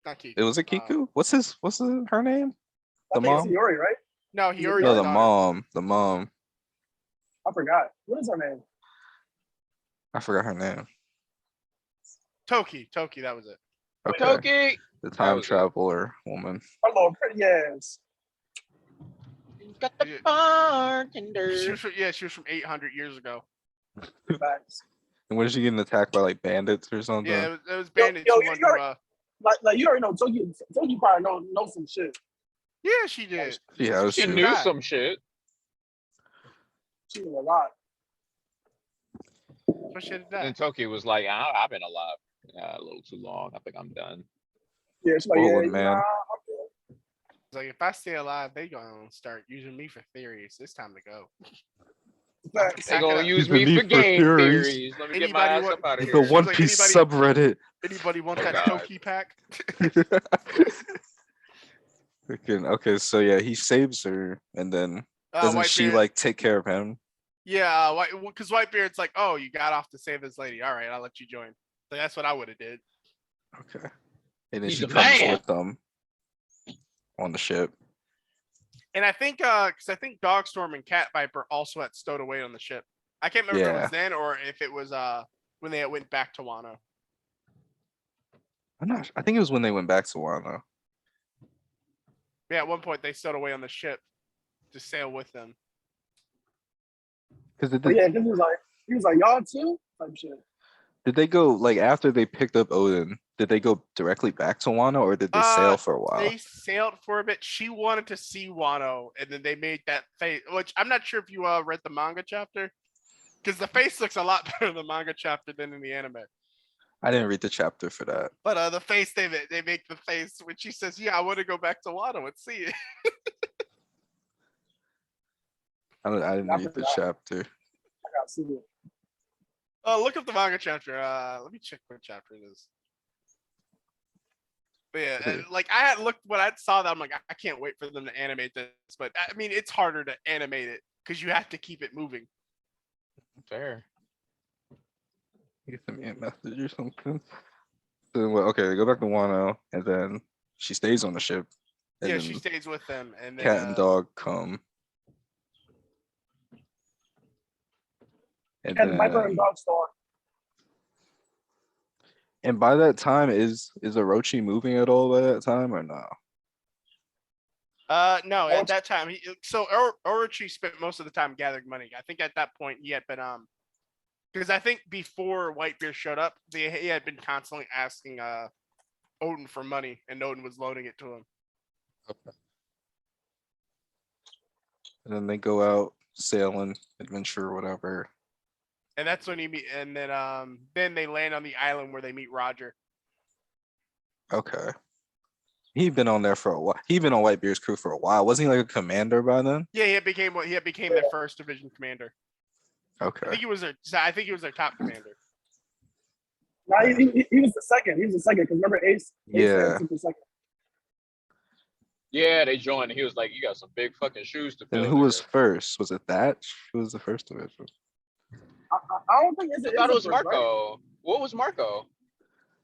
Not Kiku. It was a Kiku? What's her name? I The think it's mom? Iori, right? No, he already No, the mom. The mom. I forgot. What is her name? I forgot her name. Toki, that was it. Okay. Toki. The That time was it. traveler woman. Her little pretty ass. Got the Yeah. bartender. She was from 800 years ago. Facts. And was she getting attacked by like bandits or something? Yeah, it was bandits yo, who you wanted already- to, Like you already know, Toki probably know some shit. yeah, she did. Yeah, She she knew died. some shit. She knew a lot. What shit did that? And Toki was like, I've been alive a little too long. I think I'm done. Yeah, she's like, Swollen yeah, man. nah, I'm good. It's like if I stay alive, they gonna start using me for theories. It's time to go. Facts. They Pack it gonna up. use The me need for for game theories. theories. Let me get my Anybody ass want- up out of The here. One like, Piece anybody- subreddit. Anybody want Oh, that God. Toki pack? Okay, so yeah, he saves her, and then doesn't she Whitebeard- like take care of him? Yeah, because Whitebeard's like, oh, you got off to save this lady. All right, I'll let you join. So that's what I would have did. Okay. And then He's she a comes man. with them on the ship. And I think, because I think Dogstorm and Cat Viper also had stowed away on the ship. I can't remember if it was then or if it was when they went back to Wano. I think it was when they went back to Wano. Yeah, at one point they stowed away on the ship to sail with them. Because But yeah, because he was like, y'all too? Type shit. did they go like after they picked up Odin? Did they go directly back to Wano, or did they sail for a while? They sailed for a bit. She wanted to see Wano, and then they made that face. Which I'm not sure if you read the manga chapter, because the face looks a lot better in the manga chapter than in the anime. I didn't read the chapter for that. But the face they make the face when she says, "Yeah, I want to go back to Wano and see it." I didn't I read the forgot. chapter. I gotta see it. Look up the manga chapter. Let me check what chapter it is. But yeah, Okay. like I had looked when I saw that, I'm like, I can't wait for them to animate this. But I mean, it's harder to animate it because you have to keep it moving. Fair. You sent me a message or something. So well, okay, they go back to Wano, and then she stays on the ship. And Yeah, then she stays with them, and then, cat and dog come. And And Viper then, and Dogstorm. and by that time, is Orochi moving at all by that time or no? no, at that time, Orochi spent most of the time gathering money. I think at that point he had been because I think before Whitebeard showed up, he had been constantly asking Odin for money, and Odin was loaning it to him. Okay. And then they go out sailing, adventure, whatever. And that's when he meet, and then they land on the island where they meet Roger. Okay. He'd been on there for a while. He'd been on Whitebeard's crew for a while. Wasn't he like a commander by then? Yeah, he became their first division commander. I Okay. think he was their top commander. Nah, he was the second. He was the second. Because remember Ace? Yeah. Took the second. Yeah, they joined. He was like, "You got some big fucking shoes to fill." And who was there." first? Was it Thatch? Who was the first division? I don't think it's. I thought it was Marco. What was Marco?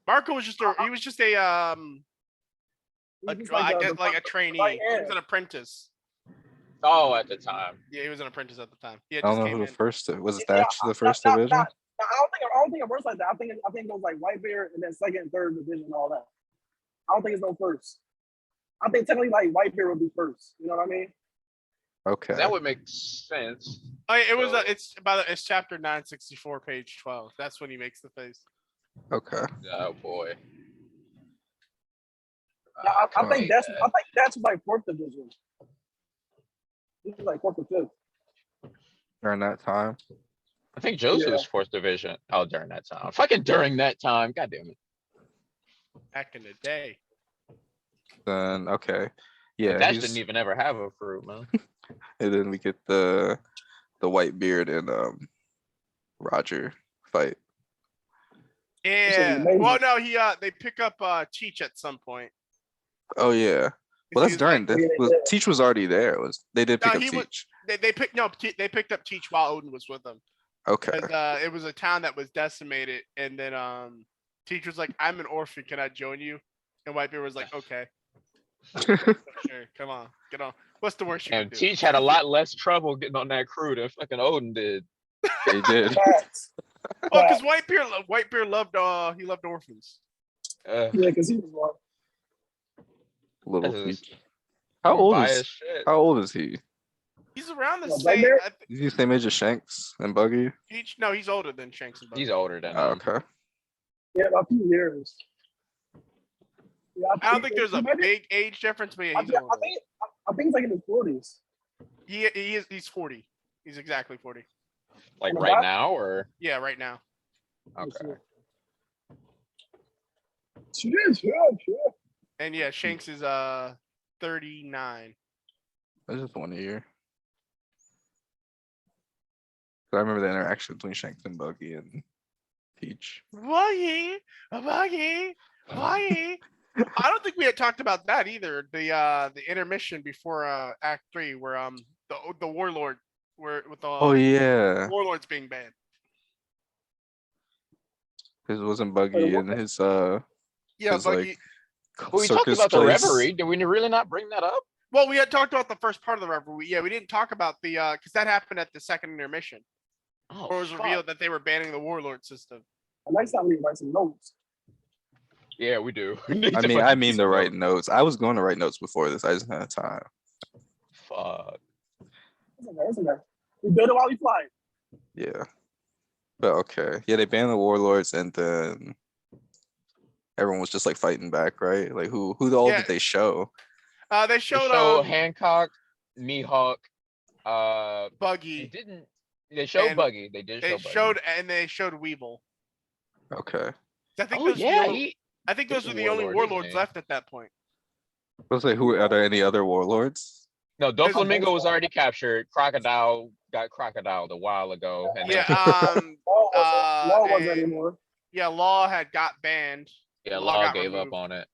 Marco was just a he was just a I guess like a trainee. He was an apprentice. Oh, at the time. Yeah, he was an apprentice at the time. He had I just don't know came who in. the first was. Yeah, Thatch the first Nah, division? I don't think it works like that. I think it goes like Whitebeard and then second and third division and all that. I don't think it's no first. I think technically like Whitebeard would be first. You know what I mean? Okay. That would make sense. Oh, yeah, it was So- it's chapter 964, page 12. That's when he makes the face. Okay. Oh boy. Yeah, I Okay. think that's like fourth division. This is like fourth or fifth. During that time. I think Joseph's fourth division. Oh, during that time. Fucking during that time. God damn it. Back in the day. Then okay, Yeah, yeah, Dash he's didn't even ever have a fruit, man. and then we get the white beard and Roger fight. Yeah. amazing. Well, no, they pick up Teach at some point. Oh yeah. Well, He that's was during like, that was Teach was already there. They did pick No, up he was- Teach. they picked no, they picked up Teach while Odin was with them. Okay. Because it was a town that was decimated, and then Teach was like, "I'm an orphan. Can I join you?" And Whitebeard was like, "Okay, sure, come on, get on. What's the worst you can And do?" Teach had a lot less trouble getting on that crew than fucking Odin did. They did. Facts. Oh, because Whitebeard loved he loved orphans. Uh, Yeah, because he was one. Little This is Teach. How some old biased is shit. How old is he? He's around the Well, same. Whitebeard? Is he the same age as Shanks and Buggy? Teach, no, he's older than Shanks and Bucky. He's older than Oh, him. okay. Yeah, about 2 years. Yeah, I don't think there's a he might be- big age difference, but yeah, I he's think, older. I think it's like in his 40s. He's 40. He's exactly 40. Like On the right back? now, or Yeah, right now. okay. Sure. And yeah, Shanks is 39. That's just 1 year. I remember the interaction between Shanks and Buggy and Teach. Why? Why? I don't think we had talked about that either. The intermission before Act 3, where the warlord, where with the Oh yeah, warlords being banned. because it wasn't Buggy and his Yeah, his Buggy. like But we talked circus about the place. reverie. Did we really not bring that up? Well, we had talked about the first part of the reverie. Yeah, we didn't talk about the because that happened at the second intermission, Oh, where it was fuck. revealed that they were banning the warlord system. Next time we write some notes. Yeah, we do. We need I to mean, fucking I keep mean the some right notes. notes. I was going to write notes before this. I just didn't have time. Fuck. It's okay. We build it while we fly. Yeah. But okay. Yeah, they banned the warlords and then everyone was just like fighting back, right? Like who all Yeah. did they show? They They showed show Hancock, Mihawk. They Buggy. didn't. They showed And Buggy. They did They show Buggy. they showed Weevil. Okay. I think Oh those yeah, are the only, I think he's those a are the only warlord, isn't warlords he? left at that point. I was like, who are there any other warlords? No, There's a Doflamingo was already captured. Crocodile got crocodiled a while ago. And Yeah, then, Law wasn't and- anymore. yeah, Law had got banned. yeah, Law Law got gave removed. up on it.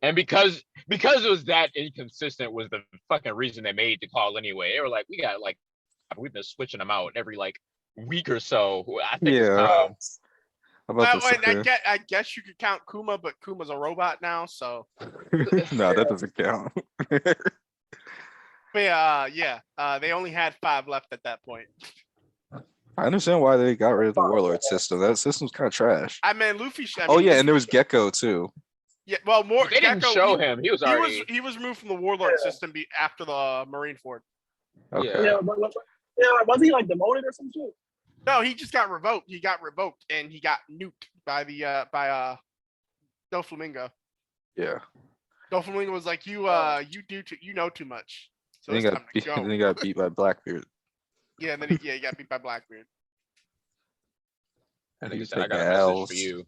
And because it was that inconsistent was the fucking reason they made the call anyway. They were like, we've been switching them out every like week or so. I think it's Yeah. time. How about Well, and the I guess you could count Kuma, but Kuma's a robot now, so. No, that doesn't count. But yeah, they only had 5 left at that point. I understand why they got rid of the warlord system. That system's kind of trash. I mean, Luffy. Oh yeah, and there was Gecko too. Yeah, well, more. They didn't Gecko, show he, him. He was He already. was he was removed from the warlord Yeah. system after the Marineford. Okay. Yeah, wasn't he like demoted or some shit? No, he just got revoked. He got revoked and he got nuked by the Doflamingo. Yeah. Doflamingo was like, you know too much. So Then he it's got time to beat, go. then he got beat by Blackbeard. Yeah, and then he got beat by Blackbeard. And He he was said, I got a taking message L's. for you.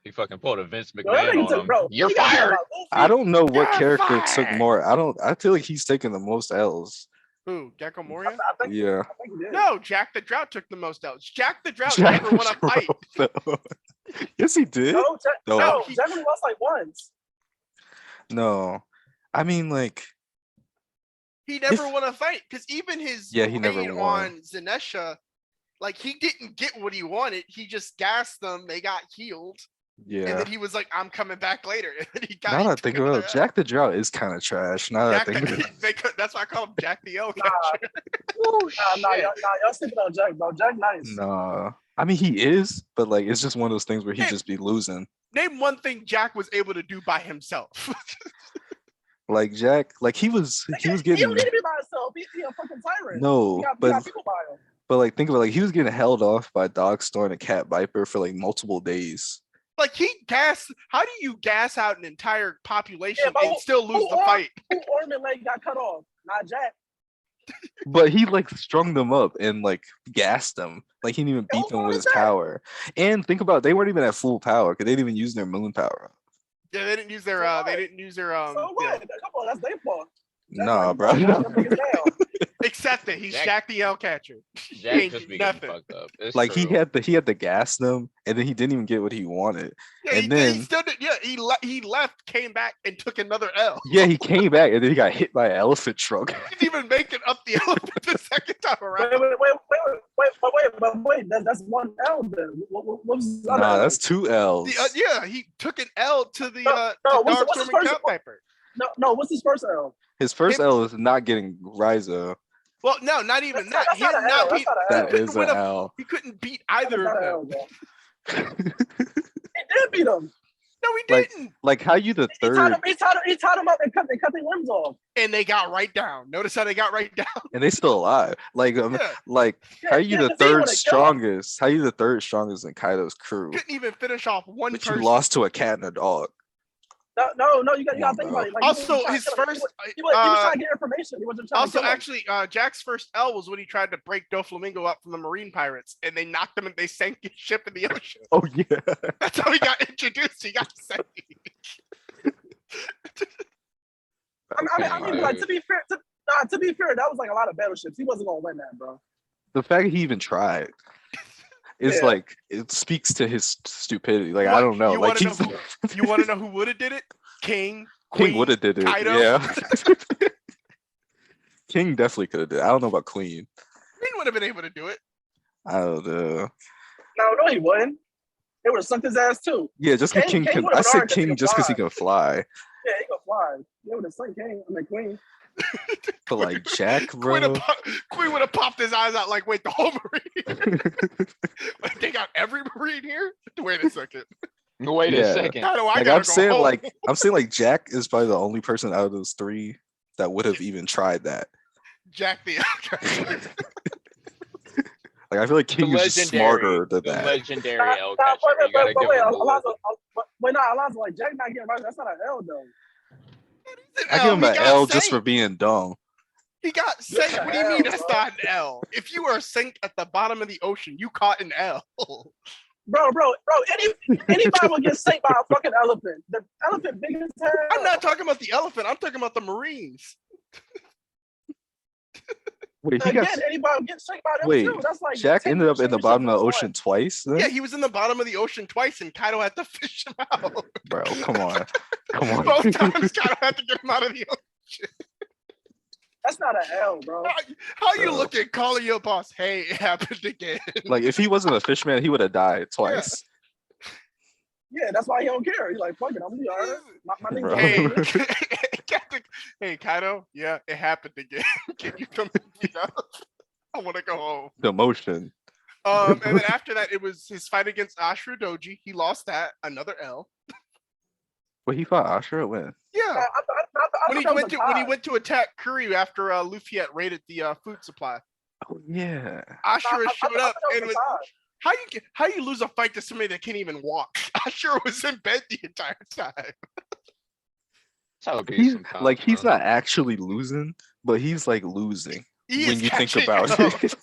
He fucking pulled a Vince Yo, that McMahon nigga on took, him. bro. You're he got fired. about Luffy. I don't know what You're character took fired. more. I feel like he's taking the most L's. Who? Gecko Moria? I think, Yeah. I think he did. No, Jack the Drought took the most outs. Jack the Drought Jack never won a fight. though. Yes, he did. No, Jack, No. no, he- Jack only lost like once. No. I mean, like, He never won a fight because even his Yeah, he never raid won. on Zanesha, like he didn't get what he wanted. He just gassed them. They got healed, and yeah. then he was like, "I'm coming back later." And then he got. Now that I he think took about another it, L. Jack the Drought is kind of trash. Now that I Jack think the, about it. they could, that's why I call him Jack the L. Nah, y'all sleeping on Jack, bro. Jack nice. Nah. I mean, he is, but like, it's just one of those things where he Hey. just be losing. Name one thing Jack was able to do by himself. Like Jack, like he was He don't getting need to be by himself. He a fucking tyrant. no, He got but people by him. like think about it, like he was getting held off by Dogstorm and Cat Viper for like multiple days. Like he gassed. How do you gas out an entire population Yeah, but and still lose the who- fight? Who ornament leg got cut off? Not Jack. But he like strung them up and like gassed them. Like he didn't even beat them with his power. And think about it, they weren't even at full power because they didn't even use their moon power. Yeah, they didn't use their. So what? They didn't use their. So Yeah. what? Come on, that's their fault. Jack Nah, like, bro. them niggas down. Except that he's Jack- Jack the L catcher. Jack ain't just do be getting nothing. fucked up. It's Like true. he had to gas them, and then he didn't even get what he wanted. Yeah, And he then still did. Yeah, he left, came back, and took another L. yeah, he came back, and then he got hit by an elephant truck. He didn't even make it up the elephant the second time around. Wait. That's one L then. What was the other Nah, L? that's 2 L's. Yeah, he took an L to the No, to what's his Dogstorm and first- Cat Viper. No, what's his first L? His first Him- L is not getting Ryza. Well, no, not even That's that. not Him an L. not That's beat. not an That couldn't is win an a- L. He couldn't beat That's either not of an L, them. bro. He did beat him. No, he Like- didn't. Like how you the He tied third, him. He tied him up and cut their limbs off. And they got right down. Notice how they got right down. and they still alive. Like Yeah. like how you the 'cause he third would've killed him. strongest? How you the third strongest in Kaido's crew? Couldn't even finish off one But person. you lost to a cat and a dog. No, you got Come to on, think bro. about it. Like, Also, his first. he was trying to get information. He wasn't trying Also, to kill him. actually, Jack's first L was when he tried to break Doflamingo up from the Marine Pirates, and they knocked him and they sank his ship in the ocean. Oh yeah. That's how he got introduced. He got sank. I mean, like to be fair, that was like a lot of battleships. He wasn't gonna win that, bro. The fact that he even tried is Yeah. like it speaks to his stupidity. Like I What? don't know. You Like wanna he's know You want to know who would have did it? King. King Queen, would have did it. Kaido. Yeah. King definitely could have did it. I don't know about Queen. Queen would have been able to do it. I don't know. No, he wouldn't. They would have sucked his ass too. Yeah, just because King- King King can. would've I said learned that King he just because he can can fly. Yeah, he could fly. They would have sunk King. I mean, Queen. But like Jack, Queen bro. would have popped his eyes out like, wait, the whole Marine? Like, they got every Marine here? Wait a second. Wait Yeah. a second. How do I Like gotta I'm go saying, home? like Jack is probably the only person out of those three that would have even tried that. Jack the Like I feel like King is just smarter than the that. legendary El catcher. You gotta give wait, him Alonzo, Alonzo, like Jack not getting right. That's not an L though. I give him He an got L just sank. for being dumb. He got sank. Yeah, What do you mean L, that's bro. not an L? If you are sank at the bottom of the ocean, you caught an L. Bro, anybody will get sank by a fucking elephant. The elephant big as hell. I'm not talking about the elephant. I'm talking about the Marines. Wait, he Again, got anybody will get sank by them wait. too. That's like Jack 10 ended up in the championships bottom of the in one. ocean twice. Then? Yeah, he was in the bottom of the ocean twice, and Kaido had to fish him out. Bro, come on, come on. Both times, Kaido had to get him out of the ocean. That's not an L, bro. How you Bro. look at calling your boss? Hey, it happened again. Like if he wasn't a fishman, he would have died twice. Yeah, that's why he don't care. He's like, fuck it, I'm gonna be all right. My Bro. nigga. Hey, Captain, hey, Kaido. Yeah, it happened again. Can you come pick me up? I want to go home. The emotion. And then after that, it was his fight against Ashura Doji. He lost that, another L. But he fought Ashura when? Yeah, when he thought went that to was a when he tie. went to attack Kuryu after Luffy had raided the food supply. Oh yeah. Ashura showed up thought and it was was a tie. how you lose a fight to somebody that can't even walk? Ashura was in bed the entire time. That's how it be He's sometimes, like he's bro. not actually losing, but he's like losing He when is you think catching about L's. it.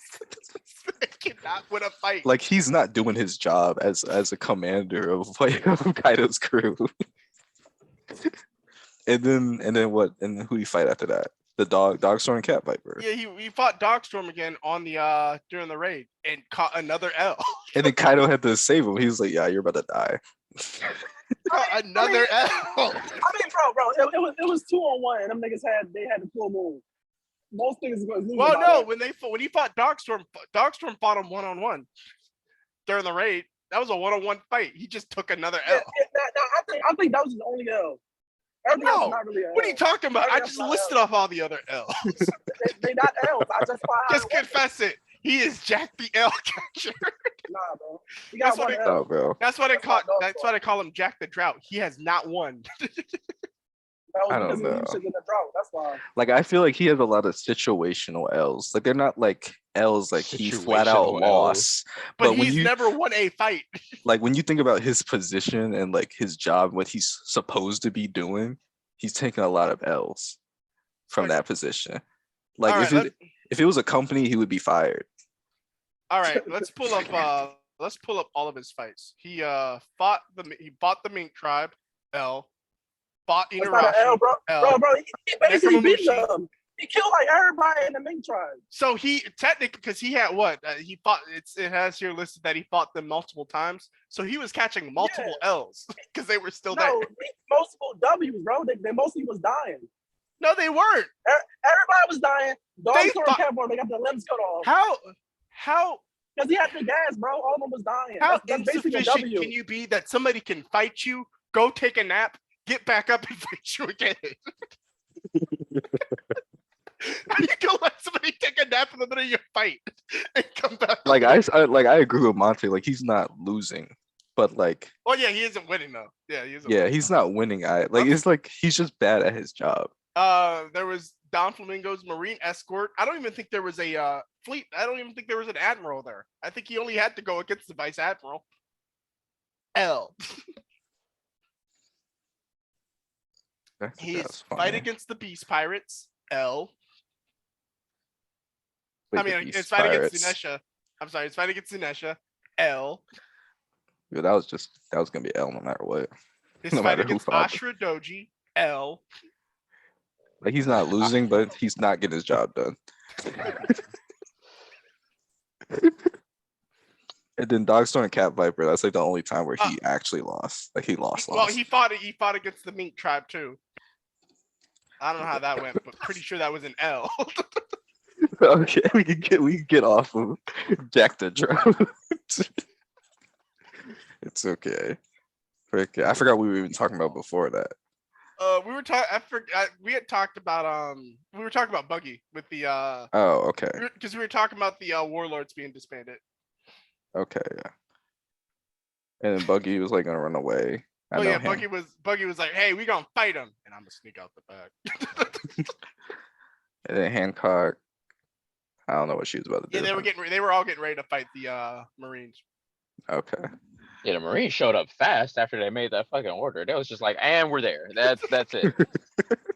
He cannot win a fight. Like he's not doing his job as a commander of like of Kaido's crew. and then what? And then who do you fight after that? The Dogstorm and Cat Viper. Yeah, he fought Dogstorm again on the during the raid and caught another L. And then Kaido had to save him. He was like, "Yeah, you're about to die." Another L. I mean, bro, it was 2-on-1, and them niggas had the full moon. Most niggas was losing. Well, by no, that. when he fought Dogstorm, Dogstorm fought him 1-on-1 during the raid. That was a 1-on-1 fight. He just took another L. I think that was his only L. Everything else No, is not really an What are you L. talking about? I Everything just else listed not off all the other L's. They not L's. I just Just confess it. He is Jack the L catcher. Nah, bro. He That's got what one it- L. Oh, bro. That's why they That's call not Dog's that's why they call him Jack the Drought. He has not won. That was I don't because he know. leave shit in the drought. That's why. Like I feel like he has a lot of situational L's. Like they're not like L's like he flat out Situational Ls. lost. But, when he's you never won a fight. like when you think about his position and like his job, what he's supposed to be doing, he's taking a lot of L's from Like- that position. Like All if right, if it was a company, he would be fired. All right, let's pull up. Let's pull up all of his fights. He fought the Mink Tribe. L. Fought That's not an L, Inarashi. bro. L. Bro, he basically beat Nekomamushi. them. He killed like everybody in the Ming tribe. So he technically, because he had what he fought. It has here listed that he fought them multiple times. So he was catching multiple L's because they were still there. No, multiple W's, bro. They mostly was dying. No, they weren't. Everybody was dying. Dogs They tore fought- Kevlar. They got their limbs cut off. How Because he had the gas, bro. All of them was dying. how That's basically a insufficient W. can you be that somebody can fight you, go take a nap, get back up and fight you again? You can let somebody take a nap in the middle of your fight and come back. Like I agree with Monte. Like he's not losing, but like Oh yeah, he isn't winning though. Yeah, he isn't. yeah, he's not winning. It's like he's just bad at his job. There was Don Flamingo's Marine Escort. I don't even think there was a fleet. I don't even think there was an admiral there. I think he only had to go against the vice admiral. L. His fight against the Beast Pirates. L. I mean, his fight against Dinesha. I'm sorry, his fight against Dinesha. L. Yeah, that was gonna be L no matter what. His No fight matter who against fought. Ashura Doji. L. Like he's not losing, but he's not getting his job done. And then Dogstorm and Cat Viper, that's like the only time where he actually lost. Like he lost. Well, he fought against the Mink Tribe too. I don't know how that went, but pretty sure that was an L. Okay, we can get off of Jack the Drum. It's okay. I forgot what we were even talking about before that. We were talking. We had talked about we were talking about Buggy with the Oh, okay. because we were talking about the warlords being disbanded. Okay, yeah. And then Buggy was like gonna run away. I Oh know yeah, him. Buggy was like, "Hey, we gonna fight him," and I'm gonna sneak out the back. And then Hancock, I don't know what she was about to do. Yeah, they were all getting ready to fight the Marines. Okay. Yeah, the Marines showed up fast after they made that fucking order. They was just like, and we're there. That's it.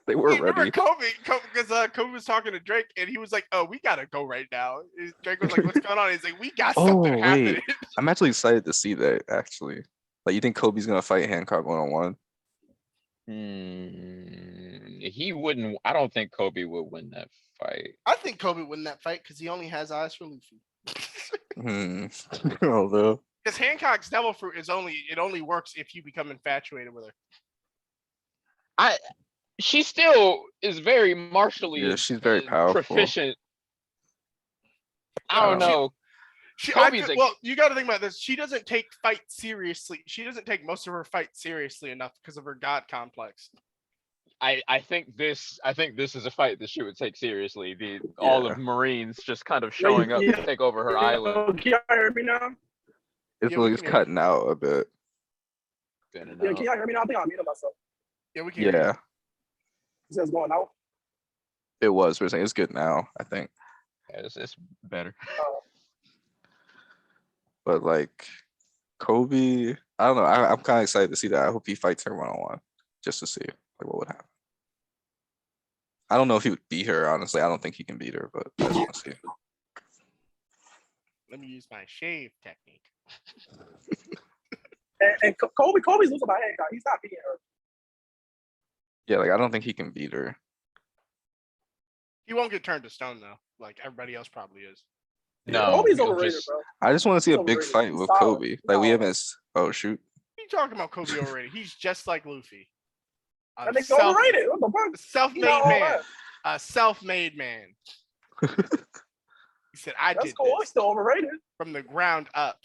They were Hey, remember ready. Kobe, because Kobe was talking to Drake, and he was like, "Oh, we gotta go right now." Drake was like, "What's going on?" He's like, "We got something happening." I'm actually excited to see that. Actually, like, you think Kobe's gonna fight Hancock 1-on-1? He wouldn't. I don't think Kobe would win that fight. I think Kobe win that fight because he only has eyes for Luffy. Although, Because Hancock's devil fruit only works if you become infatuated with her. She still is very martially. yeah, she's very and powerful. proficient. I don't Wow. know. Kobe's Well, you got to think about this. She doesn't take fight seriously. She doesn't take most of her fight seriously enough because of her god complex. I think this is a fight that she would take seriously. All of Marines just kind of showing up to take over her island. Can y'all hear me now? It's cutting out a bit. Yeah, can y'all hear me now? I think I'm muting myself. Yeah, we can. Hear you. Yeah, It says going out. it was. We're saying it's good now, I think. Yeah, it's better. But like Kobe, I don't know. I'm kind of excited to see that. I hope he fights her 1-on-1 just to see like what would happen. I don't know if he would beat her. Honestly, I don't think he can beat her, but I just want to see. Let me use my shave technique. And Kobe's losing by Hancock. He's not beating her. Yeah, like I don't think he can beat her. He won't get turned to stone though, like everybody else probably is. No, Kobe's he'll overrated, just- bro. I just want to see a He's big overrated. fight He's with solid. Kobe. Like we Solid. haven't. Oh shoot. What are you talking about Kobe already? He's just like Luffy. I think overrated. What the fuck? Self-made You know, all man. that. A self-made man. He said, "I That's did cool. It's this still overrated. from the ground up,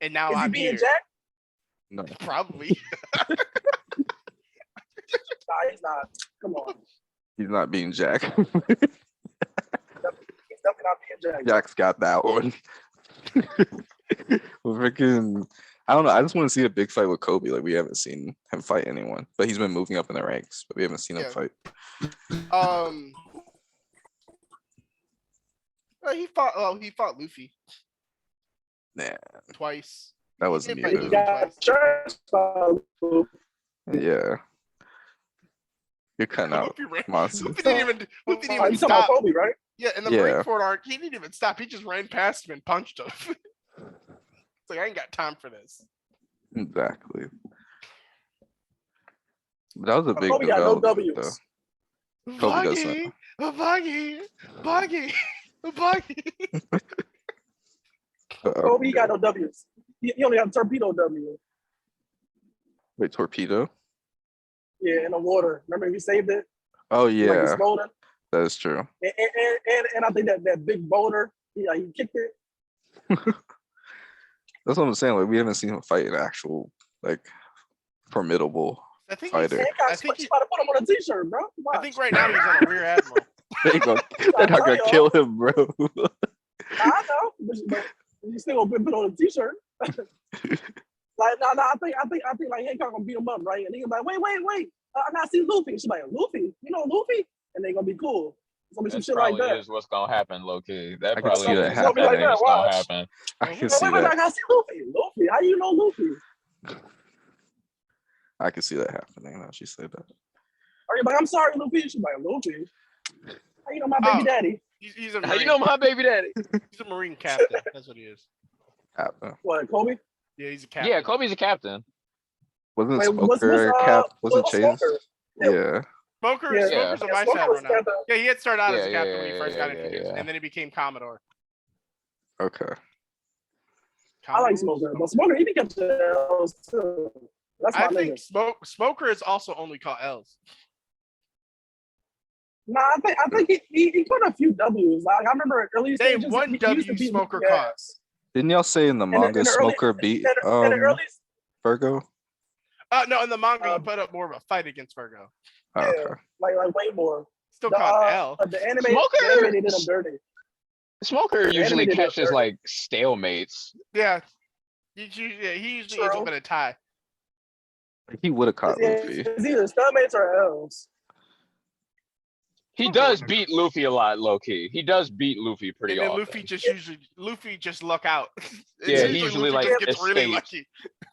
and now Is he I'm being here." Jack? No. Probably. Nah, he's not. Come on. He's not being Jack. He's definitely not being Jack. Jack's got that one. Well, freaking, I don't know. I just want to see a big fight with Kobe. Like we haven't seen him fight anyone, but he's been moving up in the ranks. But we haven't seen him Yeah. fight. He fought Luffy Nah, twice. that He wasn't did me. fight He Luffy Dude. got twice. shirts. Yeah, you're cutting out. Luffy ran. monster. Luffy didn't even You talking about stop. Kobe, right? Yeah, and the Yeah. Marineford arc, he didn't even stop. He just ran past him and punched him. It's like I ain't got time for this. Exactly. But that was a big Kobe got no development, though. W's. Kobe does Buggy, buggy. Kobe he got no W's. He only got a torpedo W. Wait, torpedo? Yeah, in the water. Remember he saved it? Oh Like yeah, exploded. that is true. And I think that big boulder, he kicked it. That's what I'm saying. Like we haven't seen him fight an actual like formidable I think fighter. Hancock, I think you about to put him on a t-shirt, bro. I think right now he's on a rear admiral. They're not gonna kill him, bro. I know, but you still gonna put on a t-shirt. Like no, I think like Hancock gonna beat him up, right? And he gonna be like, wait, I gotta see Luffy. She's like, Luffy, you know Luffy, and they gonna be cool. It's gonna be some That shit like probably that. is what's gonna happen, low key. That I can probably see that is happening. exactly what's gonna Watch. happen. I can Wait, see I that. gotta see Luffy. Luffy, how you know Luffy? I can see that happening. Now she said that. Are you like, I'm sorry, Luffy? She's like, Luffy, how you know my baby Oh. daddy? He's a How Marine. you know my baby daddy? He's a Marine captain. That's what he is. Happen. What, Kobe? Yeah, he's a captain. Yeah, Kobe's a captain. Wasn't Wait, Smoker cap? Wasn't what's Chase? Smoker? Yeah. Smoker, Yeah. Smoker's a Yeah, vice Smoker admiral was now. captain. Yeah, he had started out as a Yeah, captain when he first got yeah, introduced, yeah. and then he became Commodore. Okay. I like Commodore Smoker, but Smoker he becomes the L's too. That's my I think nigga. Smoker is also only called L's. Nah, I think he put a few W's. Like I remember early Name stages. one he used to W beat Smoker Luffy caught. ass. Didn't y'all say in the manga in the early- Smoker beat in the early, Virgo? No, in the manga, he Um, put up more of a fight against Virgo. Oh, yeah, okay. like way more. Still The, called L. The anime, Smoker- the anime they did him dirty. Smoker usually animated catches up there. like stalemates. Yeah. He usually ends up True. in a tie. He would have caught Luffy. It's either stomachs or L's. He Smoker does wouldn't beat Luffy a lot, low key. He does beat Luffy pretty And then often. Luffy just luck out. It's Yeah, he usually, Luffy like, just gets really escapes. lucky.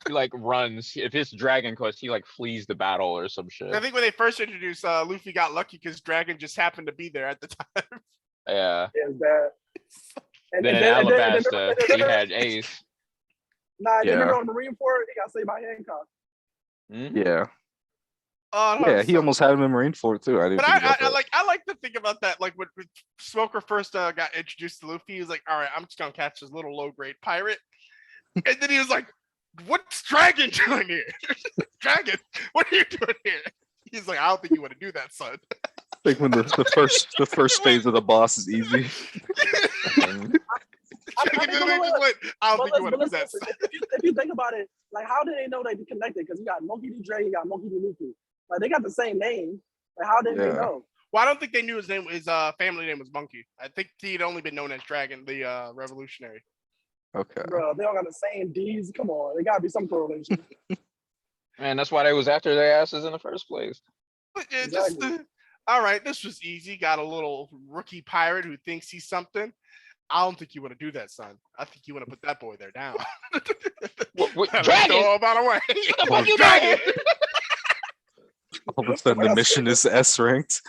He like runs. If it's Dragon Quest, he like flees the battle or some shit. I think when they first introduced Luffy got lucky because Dragon just happened to be there at the time. Yeah. Yeah, it's bad. Then in Alabasta, he had Ace. Nah, Yeah. remember on Marineford, he got saved by Hancock. Mhm. Yeah. Oh, that Yeah, was he so almost had him in Marineford too. I didn't But think about that. I like to think about that. Like when Smoker first got introduced to Luffy, he was like, "All right, I'm just gonna catch this little low grade pirate," and then he was like, "What's Dragon doing here? Dragon, what are you doing here?" He's like, "I don't think you want to do that, son." Like when the first phase of the boss is easy. Dragon literally just went, "I don't think you want to do that, listen, son." if you think about it, like how did they know they'd be connected? Because you got Monkey D. Dre, you got Monkey D. Luffy. Like they got the same name. Like how did they Yeah. know? Well, I don't think they knew his name. His family name was Monkey. I think he'd only been known as Dragon, the revolutionary. Okay. Bro, they all got the same D's. Come on, there gotta be some correlation. Man, that's why they was after their asses in the first place. But yeah, Exactly. all right, this was easy. Got a little rookie pirate who thinks he's something. I don't think you want to do that, son. I think you want to put that boy there down. Dragon! Go about away. What the fuck you Dragon! doing? All of a sudden the mission is S ranked.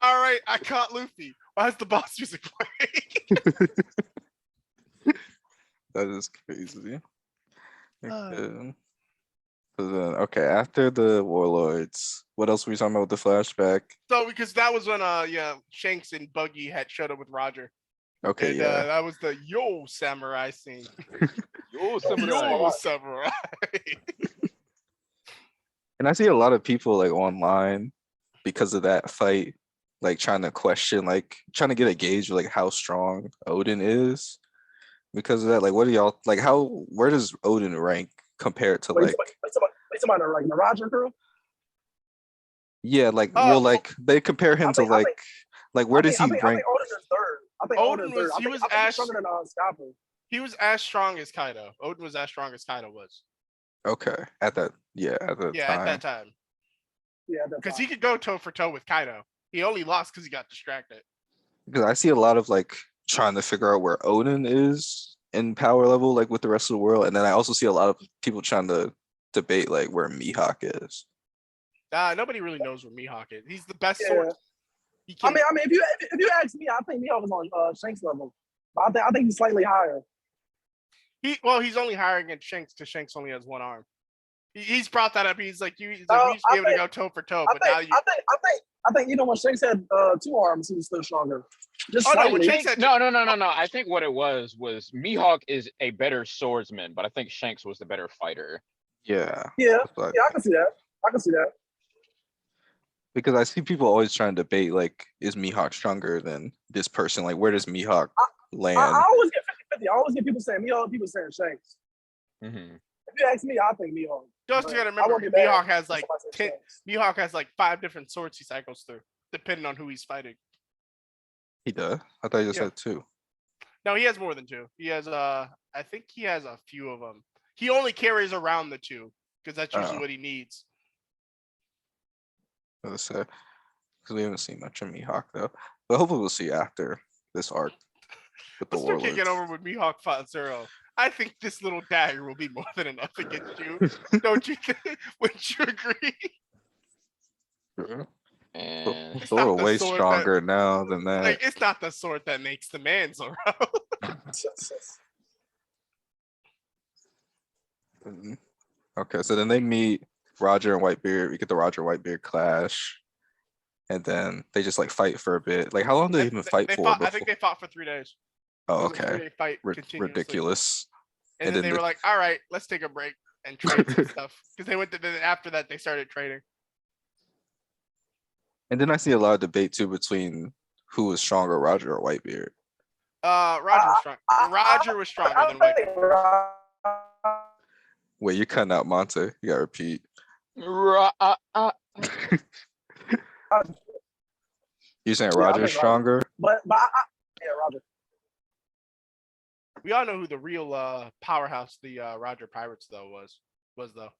All right, I caught Luffy. Why is the boss music playing? That is crazy. Okay. So then, okay, after the warlords, what else were we talking about with the flashback? So because that was when Shanks and Buggy had showed up with Roger. Okay, And, yeah. that was the Yo Samurai scene. Yo, Yo Samurai. And I see a lot of people like online because of that fight, like trying to question, like trying to get a gauge of like how strong Odin is. Because of that, like what do y'all like where does Odin rank compared to like somebody like the Roger crew. yeah, like Oh, well like they compare him I think- to like where does he I think rank? Odin is third. I think Odin Odin is third. was- I he think, was I think as- he's stronger than Scalper. He was as strong as Kaido. Odin was as strong as Kaido was. Okay, at that Yeah, time. at that time. Yeah, that's Because he could go toe for toe with Kaido. He only lost because he got distracted. Because I see a lot of like trying to figure out where Odin is in power level, like with the rest of the world, and then I also see a lot of people trying to debate like where Mihawk is. Nobody really knows where Mihawk is. He's the best Yeah. sword. He I can. mean, if you ask me, I think Mihawk was on Shanks level. But I think he's slightly higher. He's only hiring at Shanks because Shanks only has one arm. He's brought that up. He's like, we used No, to be able to go toe for toe, but now you. I think even when Shanks had 2 arms, he was still stronger. Just Oh, no, when slightly. Shanks had No. I think what it was Mihawk is a better swordsman, but I think Shanks was the better fighter. Yeah. Yeah, that's what I yeah, I think. can see that. I can see that. Because I see people always trying to debate like, is Mihawk stronger than this person? Like, where does Mihawk land? I always get 50-50. I always get people saying Mihawk, people saying Shanks. Mm-hmm. If you ask me, I think Mihawk. Just But gotta I remember, won't be mad Mihawk if has like somebody says 10. Shanks. Mihawk has like 5 different swords he cycles through, depending on who he's fighting. He does. I thought you just Yeah. said 2. No, he has more than 2. He has I think he has a few of them. He only carries around the 2 because that's usually Oh. what he needs. Let's say, because we haven't seen much of Mihawk though. But hopefully we'll see after this arc with the Let's still can't warlords. get over with Mihawk fought Zero. I think this little dagger will be more than enough against you. Don't you think? Wouldn't you agree? Sure. And It's Thor not the way sword stronger now than that. Like, it's not the sword that makes the man Zoro. Mhm. Okay, so then they meet Roger and Whitebeard. We get the Roger Whitebeard clash, and then they just like fight for a bit. Like, how long did they even fight They for? fought, I before? think they fought for 3 days. Oh, It was a okay. 3-day fight continuously. Ridiculous. And And then then they were the- like, all right, let's take a break and trade some stuff. Because they went to then after that they started trading. And then I see a lot of debate too between who was stronger, Roger or Whitebeard. Roger was strong. Roger was stronger than Whitebeard. Wait, you're cutting out Monte. You gotta repeat. Ra- You're saying I Roger's think Roger. stronger? But yeah, Roger. We all know who the real powerhouse the Roger Pirates though was though.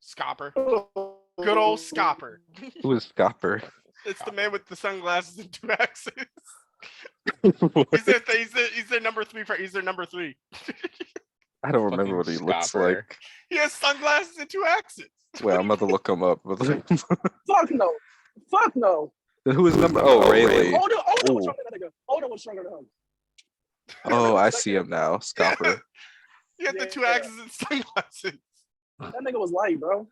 Scopper. Good old Scopper. Who is Scopper? It's the man with the sunglasses and 2 axes. What? He's their number 3. He's their number 3. I don't remember Fucking what he looks Scopper. like. He has sunglasses and 2 axes. Wait, I'm about to look him up. Fuck no. Fuck no. Who is number? Oh, Rayleigh. Odin was Ooh. stronger than that nigga. Odin was stronger than him. Oh, I see him now. Scopper. He had the 2 Yeah. axes and sunglasses. That nigga was light, bro.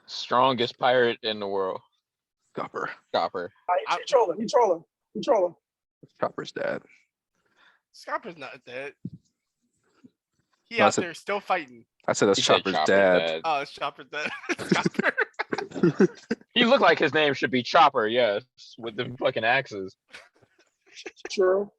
Strongest pirate in the world. Scopper. Copper. He trolling. He trolling. He trolling. Scopper's dad. Scopper's not dead. He No, I out said- there still fighting. I said that's He said Chopper's dad. Oh, it's Chopper's dead. Chopper. He looked like his name should be Chopper, yes, with the fucking axes. True.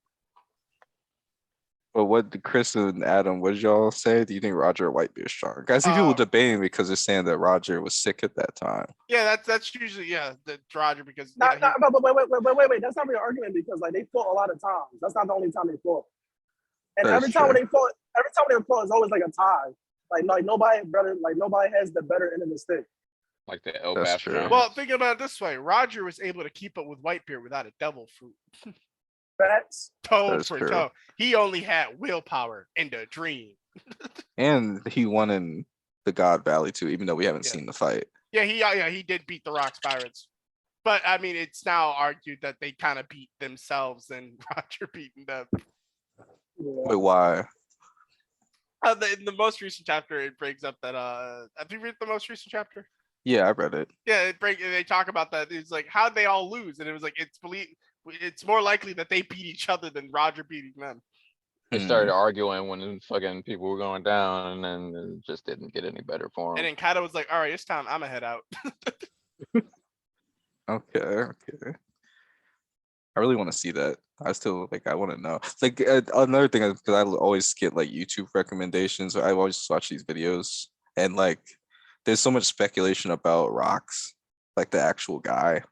But what did Chris and Adam, what did y'all say? Do you think Roger or Whitebeard stronger? I see people debating because they're saying that Roger was sick at that time. Yeah, that's usually the Roger because But wait. That's not really an argument because like they fought a lot of times. That's not the only time they fought. And That's every time true. they fought, it's always like a tie. Like nobody has the better end of the stick. Like the That's Elbaf true. Giants. well, think about it this way: Roger was able to keep up with Whitebeard without a devil fruit, Facts. toe That's for true. toe. He only had willpower and a dream. And he won in the God Valley too, even though we haven't Yeah. seen the fight. Yeah, he did beat the Rocks Pirates, but I mean, it's now argued that they kind of beat themselves and Roger beating them. Yeah. Wait, why? In the most recent chapter, it brings up that have you read the most recent chapter? Yeah, I read it. Yeah, they talk about that. It's like how'd they all lose, and it was like it's more likely that they beat each other than Roger beating them. They started arguing when the fucking people were going down, and then it just didn't get any better for And them. then Kaido was like, "All right, it's time. I'ma head out." Okay. I really want to see that. I still I want to know. Like another thing is because I always get like YouTube recommendations. I always just watch these videos, and like there's so much speculation about Rocks, like the actual guy,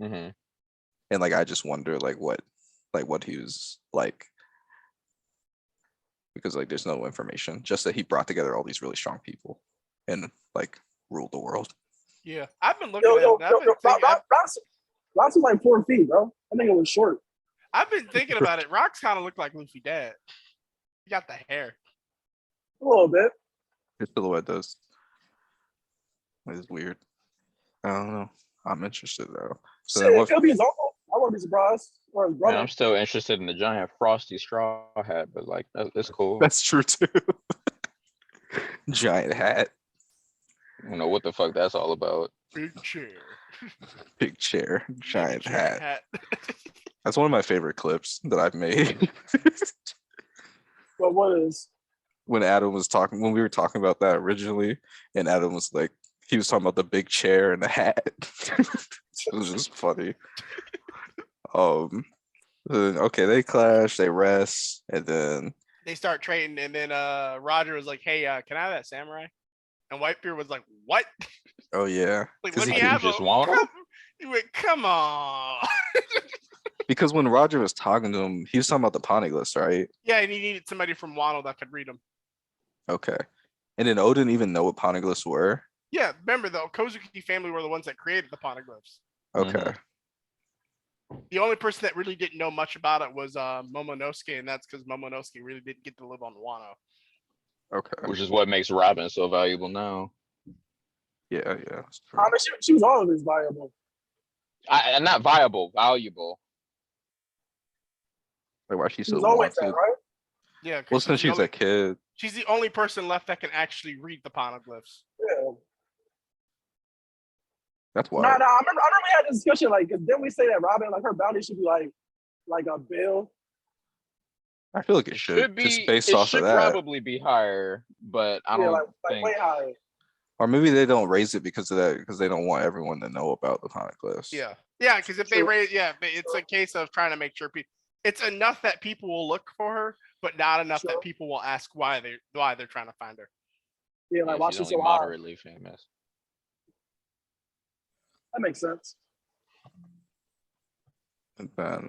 Mm-hmm. and like I just wonder what he was like, because like there's no information, just that he brought together all these really strong people and like ruled the world. Yeah, I've been looking Yo, at it. Ross was like 4 feet, bro. I think it was short. I've been thinking about it. Rocks kind of look like Luffy dad. He got the hair. A little bit. His silhouette does. It's weird. I don't know. I'm interested though. So Shit, then it what? could be his uncle. I wouldn't be surprised. Or his Man, brother. I'm still interested in the giant frosty straw hat, but like that's cool. That's true too. Giant hat, I don't know what the fuck that's all about. Big chair. big chair, giant hat. That's one of my favorite clips that I've made. But what is? When Adam was talking, when we were talking about that originally, and Adam was like, he was talking about the big chair and the hat. It was just funny. Then, okay, they clash, they rest, and then They start trading, and then Roger was like, "Hey, can I have that samurai?" And Whitebeard was like, "What?" oh yeah, Like, 'cause let me he- have just a. want 'em? He went, "Come on." because when Roger was talking to him, he was talking about the poneglyphs, right? Yeah, and he needed somebody from Wano that could read them. Okay, and then Odin didn't even know what poneglyphs were. Yeah, remember though, Kozuki family were the ones that created the poneglyphs. Okay, The only person that really didn't know much about it was Momonosuke, and that's because Momonosuke really didn't get to live on Wano. okay, Which is what makes Robin so valuable now. yeah, that's true. I mean, she was always viable. I'm not viable, valuable. Like why she's She so was always that, wanted? right? Yeah, Well, since she's a kid, she's the only person left that can actually read the poneglyphs. Yeah. that's Nah, wild. I remember we had this discussion, like, cause then we say that Robin, like, her bounty should be like a bill. I feel like it should, Should just be. based It off should of that. probably be higher, but I Yeah, don't like think. way higher. Or maybe they don't raise it because of that, because they don't want everyone to know about the poneglyphs. Yeah, because if they True. raise, it's a case of trying to make sure people. It's enough that people will look for her, but not enough Sure. that people will ask why they're trying to find her. Yeah, like why She's she's only so high. moderately famous. That makes sense. And then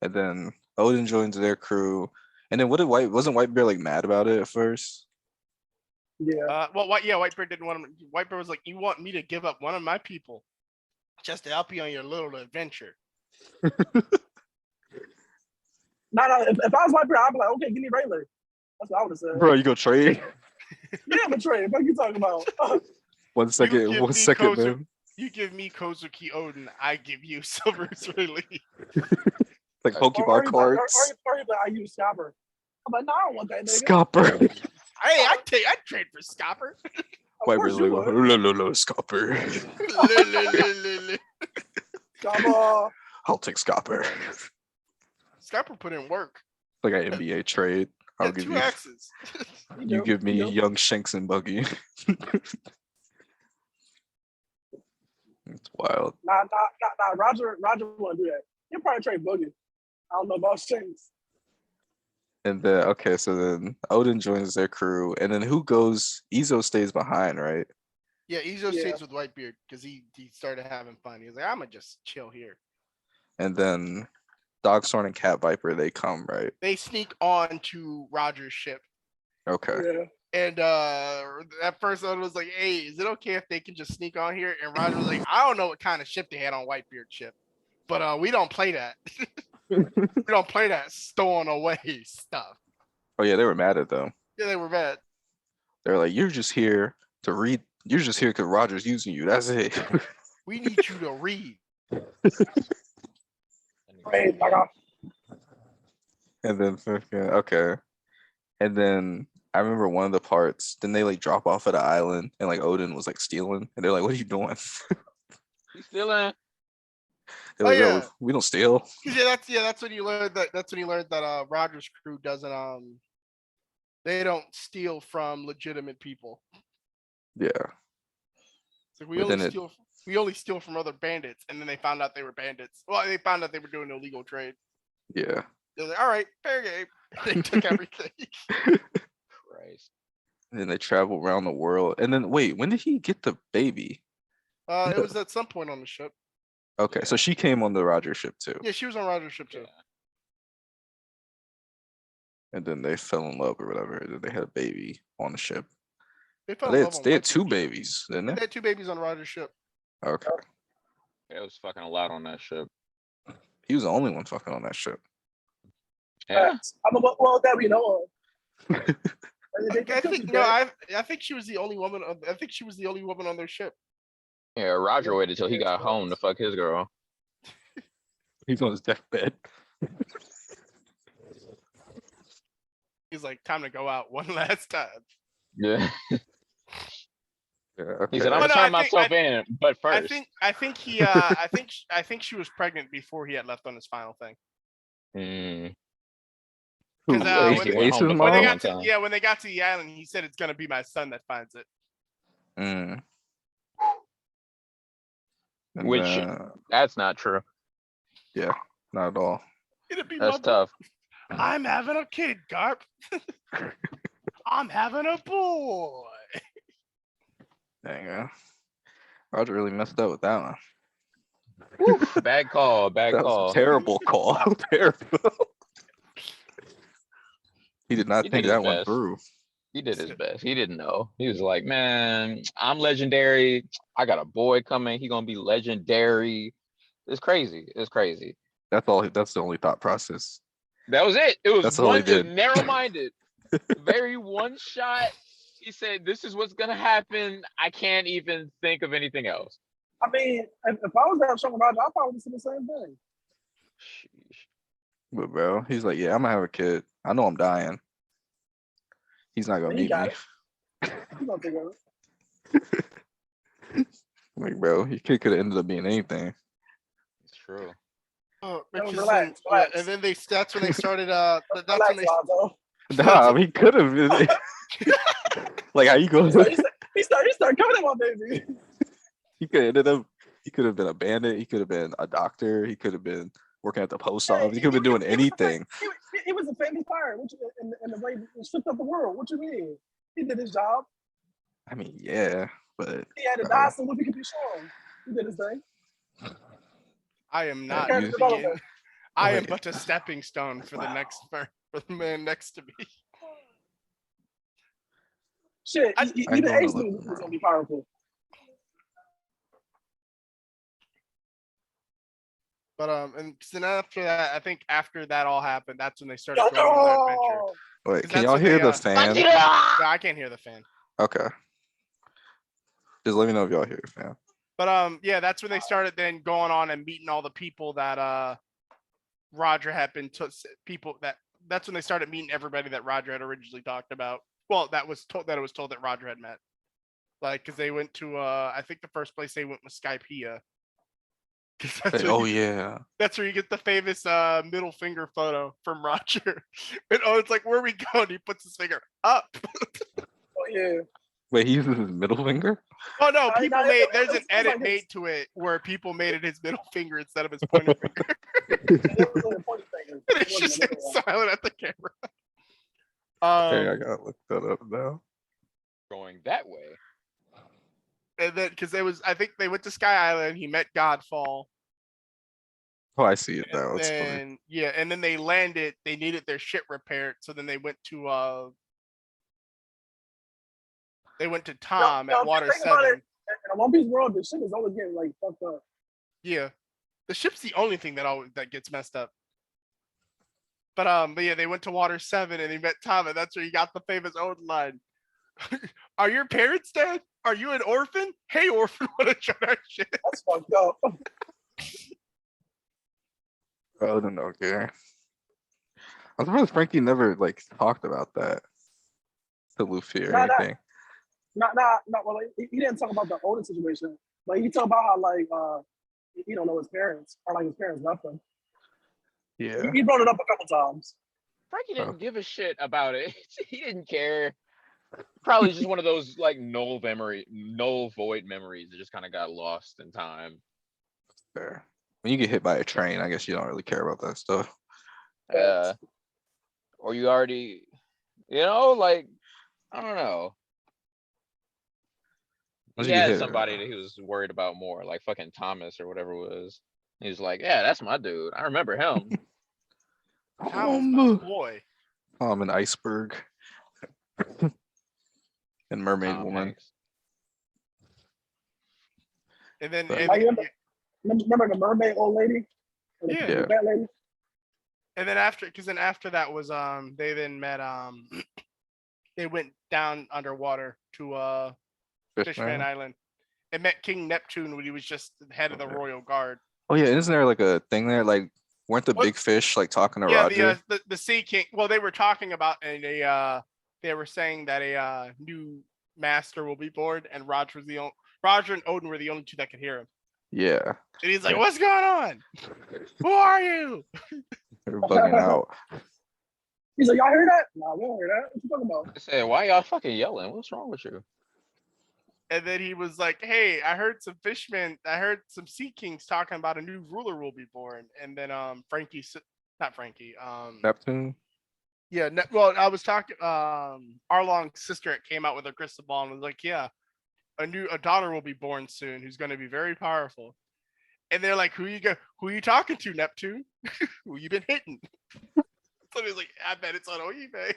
and then Odin joins their crew, and then wasn't Whitebeard like mad about it at first? Yeah. Whitebeard didn't want him. Whitebeard was like, "You want me to give up one of my people just to help you on your little adventure?" No. If I was Whitebeard, I'd be like, okay, give me Rayleigh. That's what I would have said. Bro, you go trade? Yeah, I'm a trade. What are you talking about? 1 second, give 1 me second, Kozu- man. You give me Kozuki Odin, I give you Silver's Rayleigh. Like Or Pokemon you cards. like, I use Scopper. I'm like, no, I don't want that nigga. Scopper. Hey, I'd trade for Scopper. Of course Whitebeard's you like, would. Scopper. Scopper. I'll take Scopper. Scopper put in work. Like an NBA trade. I'll Got give 2 you. axes. You give me young Shanks and Buggy. It's wild. Nah. Roger wouldn't do that. He'll probably trade Boogie. I don't know about Shanks. And then so then Odin joins their crew, and then who goes? Izo stays behind, right? Yeah, Izo Yeah. stays with Whitebeard because he started having fun. He was like, I'm gonna just chill here. And then Dogstorm and Cat Viper, they come, right? They sneak on to Roger's ship. Okay. Yeah. And at first Odin was like, "Hey, is it okay if they can just sneak on here?" And Roger was like, "I don't know what kind of ship they had on Whitebeard's ship, but we don't play that. We don't play that stolen away stuff." Oh yeah, they were mad at them. Yeah, they were mad. They're like, "You're just here to read. You're just here because Roger's using you. That's it." We need you to read. Hey, And then and then I remember one of the parts. Then they like drop off at an island, and like Odin was like stealing, and they're like, "What are you doing?" He's stealing. They're like, Oh, "No, yeah. we don't steal." That's when you learned that Roger's crew doesn't they don't steal from legitimate people. Yeah. So But then we only steal from other bandits, and then they found out they were bandits. Well, they found out they were doing illegal trade. Yeah. They're like, all right, fair game. They took everything. Christ. And then they travel around the world. And then wait, when did he get the baby? It was at some point on the ship. Okay, so she came on the Roger ship too. Yeah, she was on Roger's ship too. Yeah. And then they fell in love or whatever. And then they had a baby on the ship. They fell They in had, love on they had Whitebeard's 2 ship. babies, didn't They they? had 2 babies on Roger's ship. Okay. It was fucking a lot on that ship. He was the only one fucking on that ship. Yeah. Well, that we know of. I think she was the only woman. I think she was the only woman on their ship. Yeah, Roger waited till he got home to fuck his girl. He's on his deathbed. He's like, time to go out one last time. Yeah. Yeah, He okay. said, "I'm Well, gonna no, turn myself in, but first." I think I think she was pregnant before he had left on his final thing. Mm. Who, 'Cause, I think when he they- went Ace's home to When fuck they her mom? got one to time. when they got to the island, he said it's gonna be my son that finds it. Mm. And Which that's not true. yeah, not at all. It'd be That's my tough. I'm having a kid, Garp. I'm having a boy. Dang, Roger really messed up with that one. Oof, bad call. Bad That was a call. terrible call. Terrible. He did not He did think his that one best. through. He did his best. He didn't know. He was like, "Man, I'm legendary. I got a boy coming. He gonna be legendary." It's crazy. It's crazy. That's all. That's the only thought process. That was it. It was That's all he one. It was did. narrow-minded. Very one shot. He said, "This is what's gonna happen. I can't even think of anything else." I mean, if I was that Sean Roger, I probably would say the same thing. Sheesh. But bro, he's like, yeah, I'm gonna have a kid. I know I'm dying. He's not gonna And he meet got me. it. He's gonna take it. Like, bro, your kid could have ended up being anything. It's true. Oh, Yo, because relax, then, relax. and then that's when they started. That's when Relax, they. Lonzo. Nah, he could have been. Like, how you going? He started coming at my baby. He could ended up. He could have been a bandit. He could have been a doctor. He could have been working at the post office. He could have been doing anything. He was a famous pirate in the way he stripped up the world. What you mean? He did his job. I mean, yeah, but He had to die so Luffy could be strong. He did his thing. I am not Character the. development. I am Wait. but a stepping stone for the next for the man next to me. Shit, I he ain't the going to ace look knew he was around. gonna be powerful. But and then after that, I think after that all happened, that's when they started going on their adventure. Oh, Wait, 'Cause can that's y'all when hear they, the fan? No, I can't hear the fan. Okay. Just let me know if y'all hear the fan. But yeah, that's when they started then going on and meeting all the people that Roger had been people that's when they started meeting everybody that Roger had originally talked about. Well, that was told that it was told that Roger had met. Like, because they went to I think the first place they went was Skypiea. 'Cause that's Hey, where oh you- yeah. That's where you get the famous middle finger photo from Roger. And it's like, where are we going? He puts his finger up. oh yeah. Wait, he uses his middle finger? Oh no, Nah, people nah, made it there's was- an it was edit like made this. to it where people made it his middle finger instead of his pointer finger. It was like a pointy finger. And It it's wasn't just a middle one. silent at the camera. Okay, I gotta look that up now. Going that way. And then because I think they went to Sky Island, he met Godfall. Oh, I see it now. It's funny. And yeah, and then they landed, they needed their shit repaired, so then they went to Tom Yo, at Water think about 7. it. In a One Piece world, this shit is always getting like fucked up. Yeah. The ship's the only thing that gets messed up. But yeah, they went to Water 7 and he met Tom, and that's where he got the famous Odin line. Are your parents dead? Are you an orphan? Hey orphan, wanna try that shit? That's fucked up. Oh, no, okay. I'm surprised Frankie never like talked about that to Luffy or Nah, nah. anything. Not well, like, he didn't talk about the older situation, but he talked about how like he don't know his parents or like his parents left him. Yeah. He brought it up a couple times. Frankie Oh. didn't give a shit about it. He didn't care. Probably just one of those like null void memories that just kind of got lost in time. Fair. When you get hit by a train, I guess you don't really care about that stuff. Or you already, like, I don't know. Once He you get had hit, somebody that he was worried about more, like fucking Thomas or whatever it was. He was like, yeah, that's my dude. I remember him. Tom's my boy. an iceberg. And Mermaid Tom Woman. Hanks. And then, But- and, Like, remember the mermaid old lady? Or the Yeah. fat lady? and then after that was they then met they went down underwater to Fishman Island and met King Neptune when he was just the head of the Okay. royal guard. Oh yeah, isn't there like a thing there? Like, weren't the What? big fish like talking to Yeah, Roger? the Sea King. Well, they were talking about they were saying that a new master will be born, and Roger and Odin were the only two that could hear him. Yeah, And he's like, Yeah. "What's going on? Who are you?" they're bugging out. He's like, y'all hear that? Nah, we don't hear that. What you talking about? I said, why y'all fucking yelling? What's wrong with you? And then he was like, "Hey, I heard some fishmen. I heard some Sea Kings talking about a new ruler will be born." And then not Frankie. Neptune. Yeah. Well, I was talking. Arlong's sister came out with a crystal ball and was like, "Yeah, a daughter will be born soon who's going to be very powerful." And they're like, Who are you talking to, Neptune? Who you been hitting?" So he's like, "I bet it's on eBay."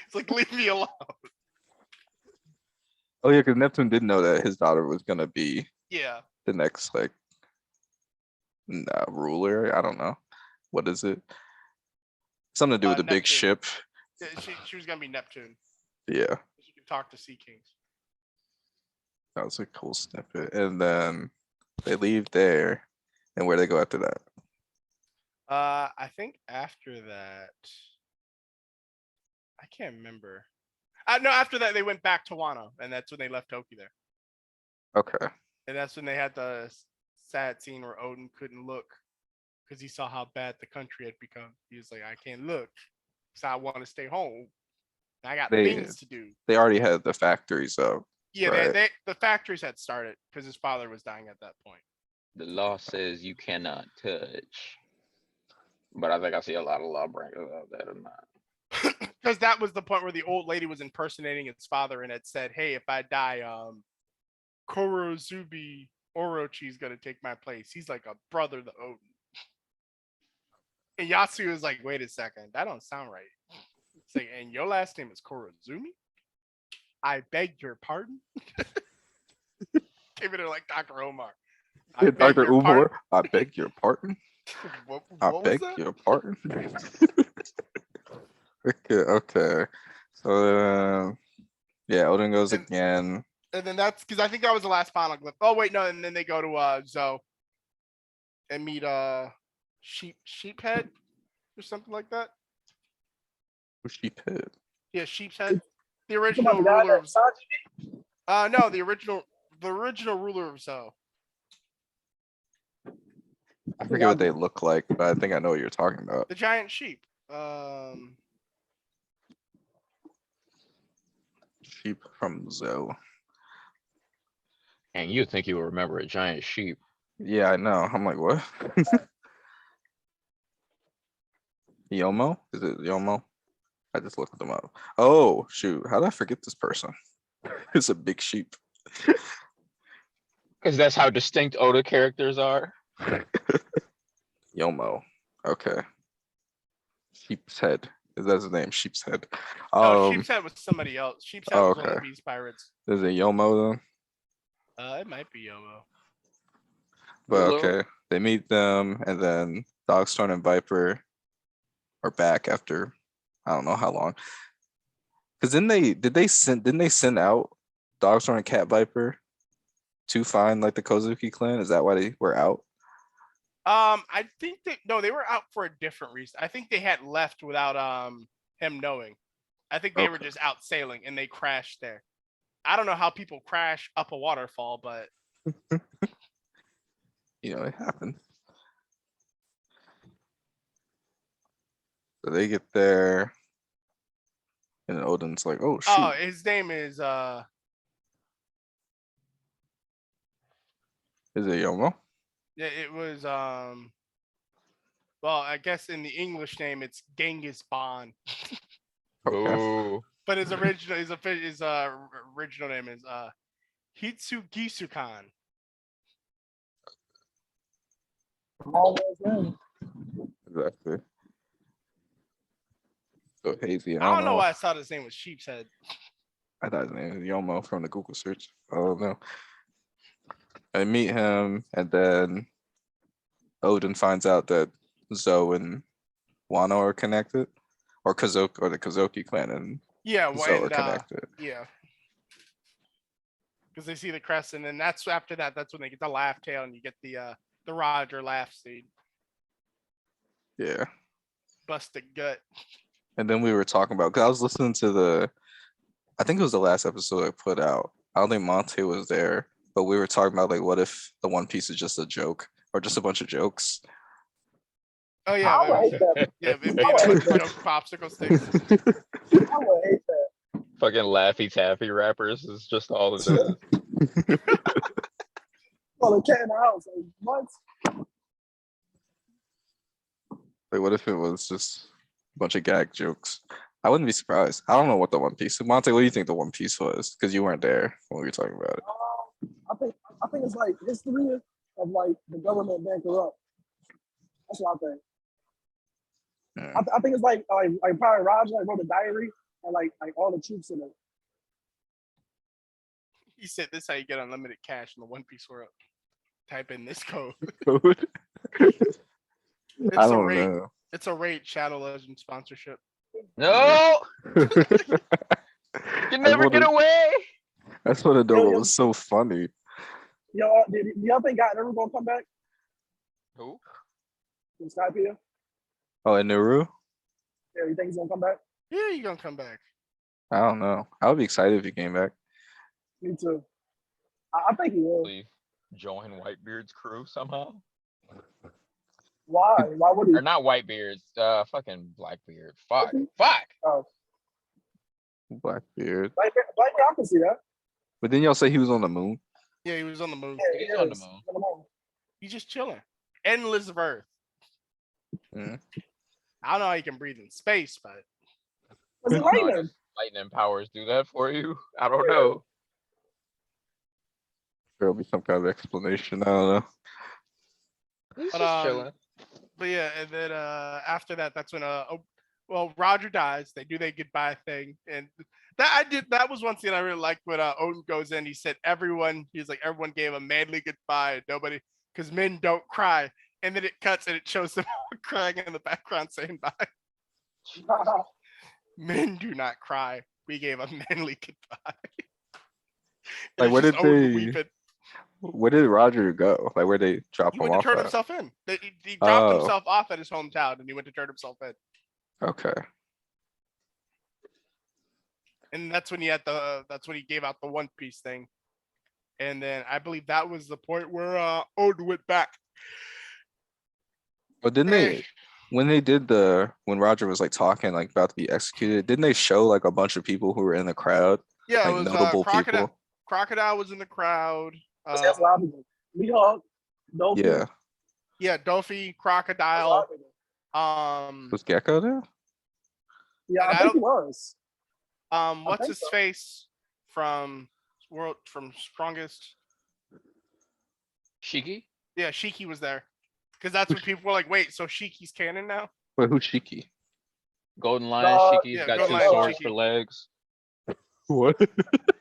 It's like, leave me alone. Oh yeah, because Neptune did know that his daughter was gonna be Yeah. the next like ruler. I don't know. What is it? Something to do with the big Neptune. ship. Yeah, she was gonna be Neptune. Yeah, She could talk to Sea Kings. that was a cool snippet. And then they leave there, and where they go after that? I think after that, I can't remember. No, after that they went back to Wano, and that's when they left Toki there. Okay. And that's when they had the sad scene where Odin couldn't look because he saw how bad the country had become. He was like, "I can't look, so I want to stay home. I got They things to do." they already had the factories up. Yeah, Right. the factories had started because his father was dying at that point. The law says you cannot touch. But I think I see a lot of lawbreakers out there tonight. Because that was the point where the old lady was impersonating his father and had said, "Hey, if I die, Korozubi Orochi is gonna take my place. He's like a brother to Odin." And Yasu was like, "Wait a second, that don't sound right." It's like, "And your last name is Korozumi? I beg your pardon." Came in there like Dr. Omar. "I beg Dr. your pardon?" Umar, I beg your pardon. What I was beg that? your pardon. Okay. So yeah, Odin goes And- again. And then that's because I think that was the last final clip. Oh wait, no, and then they go to Zoe and meet Sheephead or something like that. Who's she pit? Yeah, Sheephead. The You talking about original the guy ruler of that Sanji? no, the original ruler of Zoe. I forget what they look like, but I think I know what you're talking about. The giant sheep. Sheep from Zoe. And you think you will remember a giant sheep. Yeah, I know. I'm like, what? Yomo? Is it Yomo? I just looked them up. Oh, shoot. How did I forget this person? It's a big sheep. Because that's how distinct Oda characters are. Yomo. Okay. Sheep's head. Is that his name? Sheep's head. No, Sheep's Head was somebody else. Sheep's Head was one of okay. the Beast Pirates. Is it Yomo then? It might be Yomo. But Hello? okay. They meet them, and then Dogstorm and Viper are back after I don't know how long. Because didn't they send out Dogstorm and Cat Viper to find like the Kozuki clan? Is that why they were out? I think they were out for a different reason. I think they had left without him knowing. I think they were Okay. just out sailing and they crashed there. I don't know how people crash up a waterfall, but You know, it happened. So they get there, and Odin's like, "Oh shoot, oh, his name is is it Yomo?" it was well, I guess in the English name it's Genghis Khan, Okay. Ooh. but his original name is Hitsugisu Khan. Exactly. So hazy. I don't know why I thought his name was Sheep's Head. I thought his name was Yomo from the Google search. Oh no. I meet him, and then Odin finds out that Zoe and Wano are connected, or Kazoki, or the Kazoki clan and Yeah, Zoe are and connected. yeah, because they see the crest, and then that's after that. That's when they get the laugh tail, and you get the The Roger laugh scene. Yeah. Busted gut. And then we were talking about, because I was listening to I think it was the last episode I put out. I don't think Monte was there, but we were talking about like, what if the One Piece is just a joke or just a bunch of jokes? Oh yeah, I would hate that. yeah. It I would hate that. joke popsicle sticks. I would hate that. Fucking Laffy Taffy rappers is just all it is. Well, a cat in the house. Like, what? Like, what if it was just a bunch of gag jokes? I wouldn't be surprised. I don't know what the One Piece. Monte, what do you think the One Piece was? Because you weren't there when we were talking about it. I think it's like history of like the government being corrupt. That's what I think. Yeah. I think it's like probably Roger like wrote a diary and like all the troops in it. He said, "This is how you get unlimited cash in the One Piece world. Type in this code." It's I a don't raid. know. It's a raid Shadow Legend sponsorship. No, you never get away. That's what it Yo, was so funny. Yo, y'all think God ever gonna come back Who? from Skype here? Oh, and Naru? Yeah, you think he's gonna come back? Yeah, you gonna come back. I don't know. I would be excited if he came back. Me too. I think he will. Join Whitebeard's crew somehow. Why? Why would he? Or not Whitebeard's, fucking Blackbeard. Fuck. Mhm. Fuck. Oh, Blackbeard. Blackbeard, I can see that. But then y'all say he was on the moon. Yeah, he was on the moon. Yeah, He's he on the is. moon. On the moon. He's just chilling. Endless of Earth. Mhm. I don't know how you can breathe in space, but Was it I don't know, I lightning? guess lightning powers do that for you. I don't know. There'll be some kind of explanation. I don't know. He's But, just chilling. but yeah, and then after that, that's when Roger dies. They do their goodbye thing, and that was one scene I really liked when Odin goes in. He said everyone everyone gave a manly goodbye. Nobody, because men don't cry, and then it cuts and it shows them all crying in the background saying bye. Men do not cry. We gave a manly goodbye. And Like, it's where just did Odin they? weeping. Where did Roger go? Like, where they drop He him went to off turn at? himself in. He dropped Oh. himself off at his hometown, and he went to turn himself in. Okay. And that's when that's when he gave out the One Piece thing. And then I believe that was the point where Odin went back. But didn't they, when Roger was like talking like about to be executed, didn't they show like a bunch of people who were in the crowd, Yeah, like it was notable Crocodile. people? Crocodile was in the crowd. That's a lot of people. Mihawk, Dofi. Yeah. Yeah, Dofi, That's a Crocodile. lot of people. Was Gecko there? Yeah, And I I think he was. what's think his so. face from Strongest? Shiki? Yeah, Shiki was there. Because that's when people were like, wait, so Shiki's canon now? Wait, who's Shiki? Golden Lion Shiki's yeah, got Golden two Lion swords Shiki. for legs. What?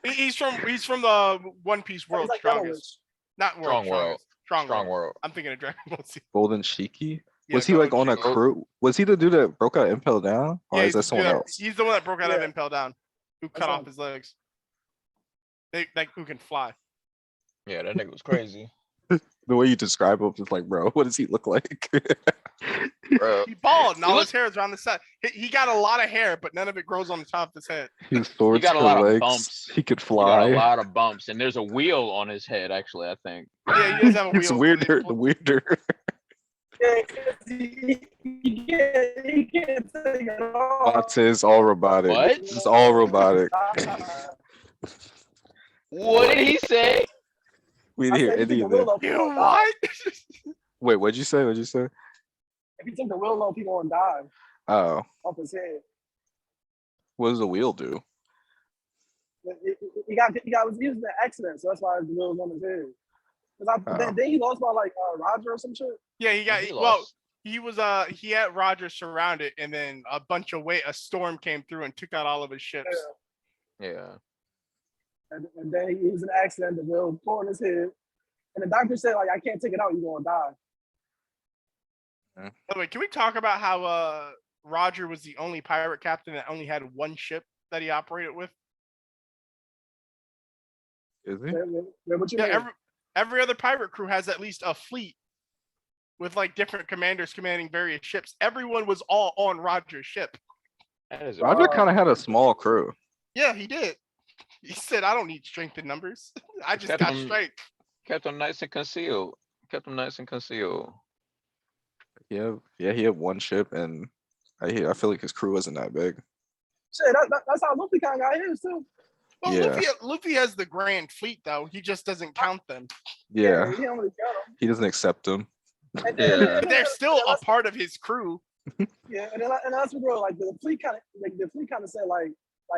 He's from the One Piece He's world, like Strongest. Not world, Strong World. Strongest. Strong Strong world. World. I'm thinking of Dragon Ball Z. Golden Shiki? Yeah, Was he like on Golden a Shiki. crew? Was he the dude that broke out Impel Down? Or Yeah, is that someone else? He's the one that broke out of Yeah. Impel Down, who cut That's off him. his legs. Who can fly. Yeah, that nigga was crazy. The way you describe him is like, bro, what does he look like? Bro. He bald, and He all look- his hair is on the side. He got a lot of hair, but none of it grows on the top of his head. His swords got a for lot of legs. bumps. He could He got a fly. lot of bumps, and there's a wheel on his head, actually, I think. Yeah, he does have a It's wheel. weirder, the weirder. Yeah, 'cause he can't take it off. Bots is all robotic. What? It's all robotic. What did he say? We I didn't hear said if he any took of the wheel that. off, he You gonna die. what? Wait, what'd you say? What'd you say? If he took the wheel off, he gonna die Oh, off his head. what does the wheel do? He was using the accident, so that's why the wheel was on his head. Oh. Then he lost by like Roger or some shit. Yeah, he got He well. lost. He had Roger surrounded, and then a storm came through and took out all of his ships. Yeah. And then he was in an accident, the wheel tore in his head. And the doctor said, like, I can't take it out, you're gonna die. By the way, can we talk about how Roger was the only pirate captain that only had one ship that he operated with? Is he? What you Yeah, mean? every other pirate crew has at least a fleet with like different commanders commanding various ships. Everyone was all on Roger's ship. That is Roger kind of had a small crew. Yeah, he did. He said, "I don't need strength in numbers. I just Kept got him- strength." kept them nice and concealed. Kept them nice and concealed. Yeah, he had one ship, and I feel like his crew wasn't that big. Shit, that's how Luffy kind of got his too. Well, Yeah. Luffy has the Grand Fleet though. He just doesn't count them. Yeah, he don't really count 'em. he doesn't accept them. And Yeah. then- But they're still yeah, a that's- part of his crew. Yeah, and that's what like the fleet kind of said like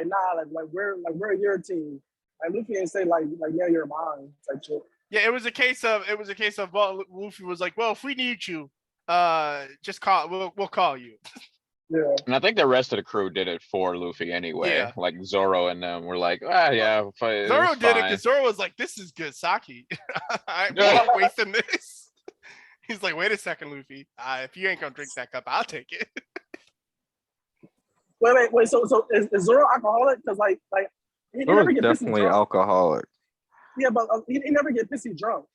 nah like we're your team. Like Luffy ain't say like yeah you're mine type shit. Yeah, it was a case of well, Luffy was like, "Well, if we need you, just call. We'll call you." Yeah. And I think the rest of the crew did it for Luffy anyway. Yeah. Like Zoro and them were like, yeah, Zoro did it because Zoro was like, "This is good sake. I'm not wasting this." He's like, "Wait a second, Luffy. If you ain't gonna drink that cup, I'll take it." Wait. So is Zoro alcoholic? Because like he Zoro's never get pissy definitely drunk. alcoholic. Yeah, but he never get pissy drunk.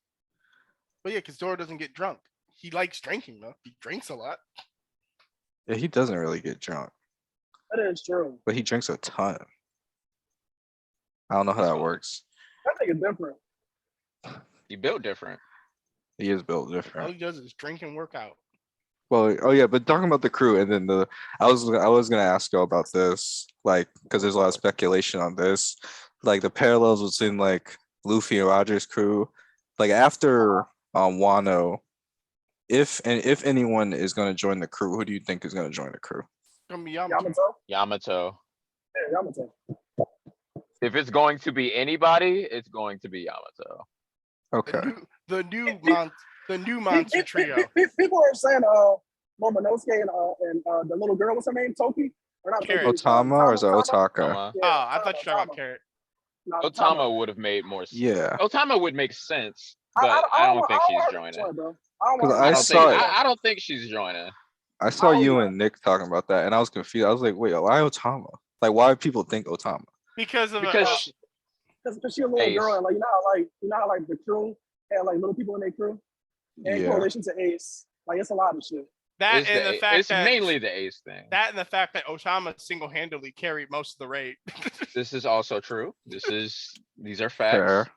But yeah, because Zoro doesn't get drunk. He likes drinking though. He drinks a lot. Yeah, he doesn't really get drunk, That is true. but he drinks a ton. I don't know how that works. That nigga different. He built different. He is built All different. he does is drink and work out. Well, oh yeah, but talking about the crew, and then I was gonna ask you about this, like, because there's a lot of speculation on this, like the parallels between like Luffy and Roger's crew, like after Wano, if anyone is gonna join the crew, who do you think is gonna join the crew? It's gonna be Yamato. Yamato. Yamato. Yeah, Yamato. If it's going to be anybody, it's going to be Yamato. Okay. The new monster trio. People are saying Momonosuke and the little girl, what's her name? Toki? Or not Carrot. Toki, Otama or is it Otama? Otaka? Otama. Yeah, Oh, I thought you were talking about Otama. Carrot. No, Otama would have made more sense. Yeah, Otama would make sense, but I don't think she's joining. Bro. Because I I don't saw think it. I don't think she's joining. I saw Oh, you yeah. and Nick talking about that, and I was confused. I was like, wait, why Otama? Like, why do people think Otama? Because of Because Because she a little Ace. girl, and like you know how like the crew had like little people in their crew, in Yeah. correlation to Ace. Like it's a lot of shit. that it's, and the fact it's that mainly the ace thing. that and the fact that Otama single-handedly carried most of the raid. This is also true. These are facts. Fair.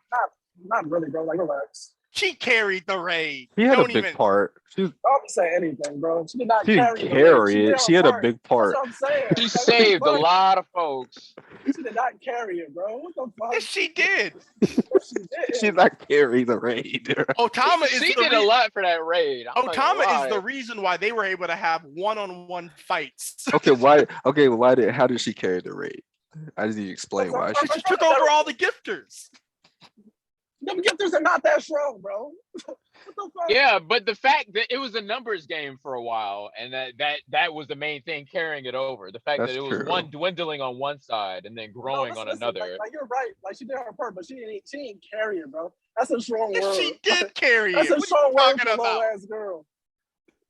Not really, bro. Like relax. She carried the raid. She had Don't a big even. part. She Don't be saying anything, bro. She did not didn't carry the raid. carry did it. her She had a part. big part. That's what I'm saying. She Like, what the saved a fuck? lot of folks. She did not carry it, bro. What the fuck? Yes, she did. She did. She did not carry the raid. Otama is She the did a lot for that raid. I'm not gonna Otama is the lie. reason why they were able to have one-on-one fights. Okay, why? Okay, how did she carry the raid? I didn't even explain why. She just took over all the gifters. Them gifters are not that strong, bro. What the fuck? Yeah, but the fact that it was a numbers game for a while, and that was the main thing carrying it over. The fact That's that it was true. one dwindling on one side and then growing No, on listen, another. Like you're right. Like she did her part, but she didn't carry it, bro. That's a strong Yes, word. she did carry That's it. a What are strong you word talking for a about? low ass girl.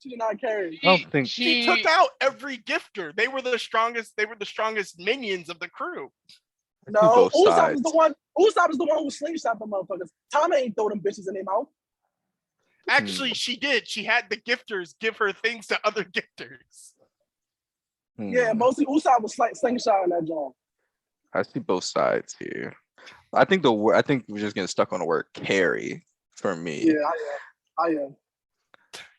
She did not carry it. I don't think She took out every gifter. They were the strongest. They were the strongest minions of the crew. No, both Usopp sides. is the one. Usopp is the one who slingshot the motherfuckers. Tama ain't throw them bitches in their mouth. Actually, she did. She had the gifters give her things to other gifters. Yeah, mostly Usopp was like slingshot in that joint. I see both sides here. I think we're just getting stuck on the word carry for me. Yeah, I am.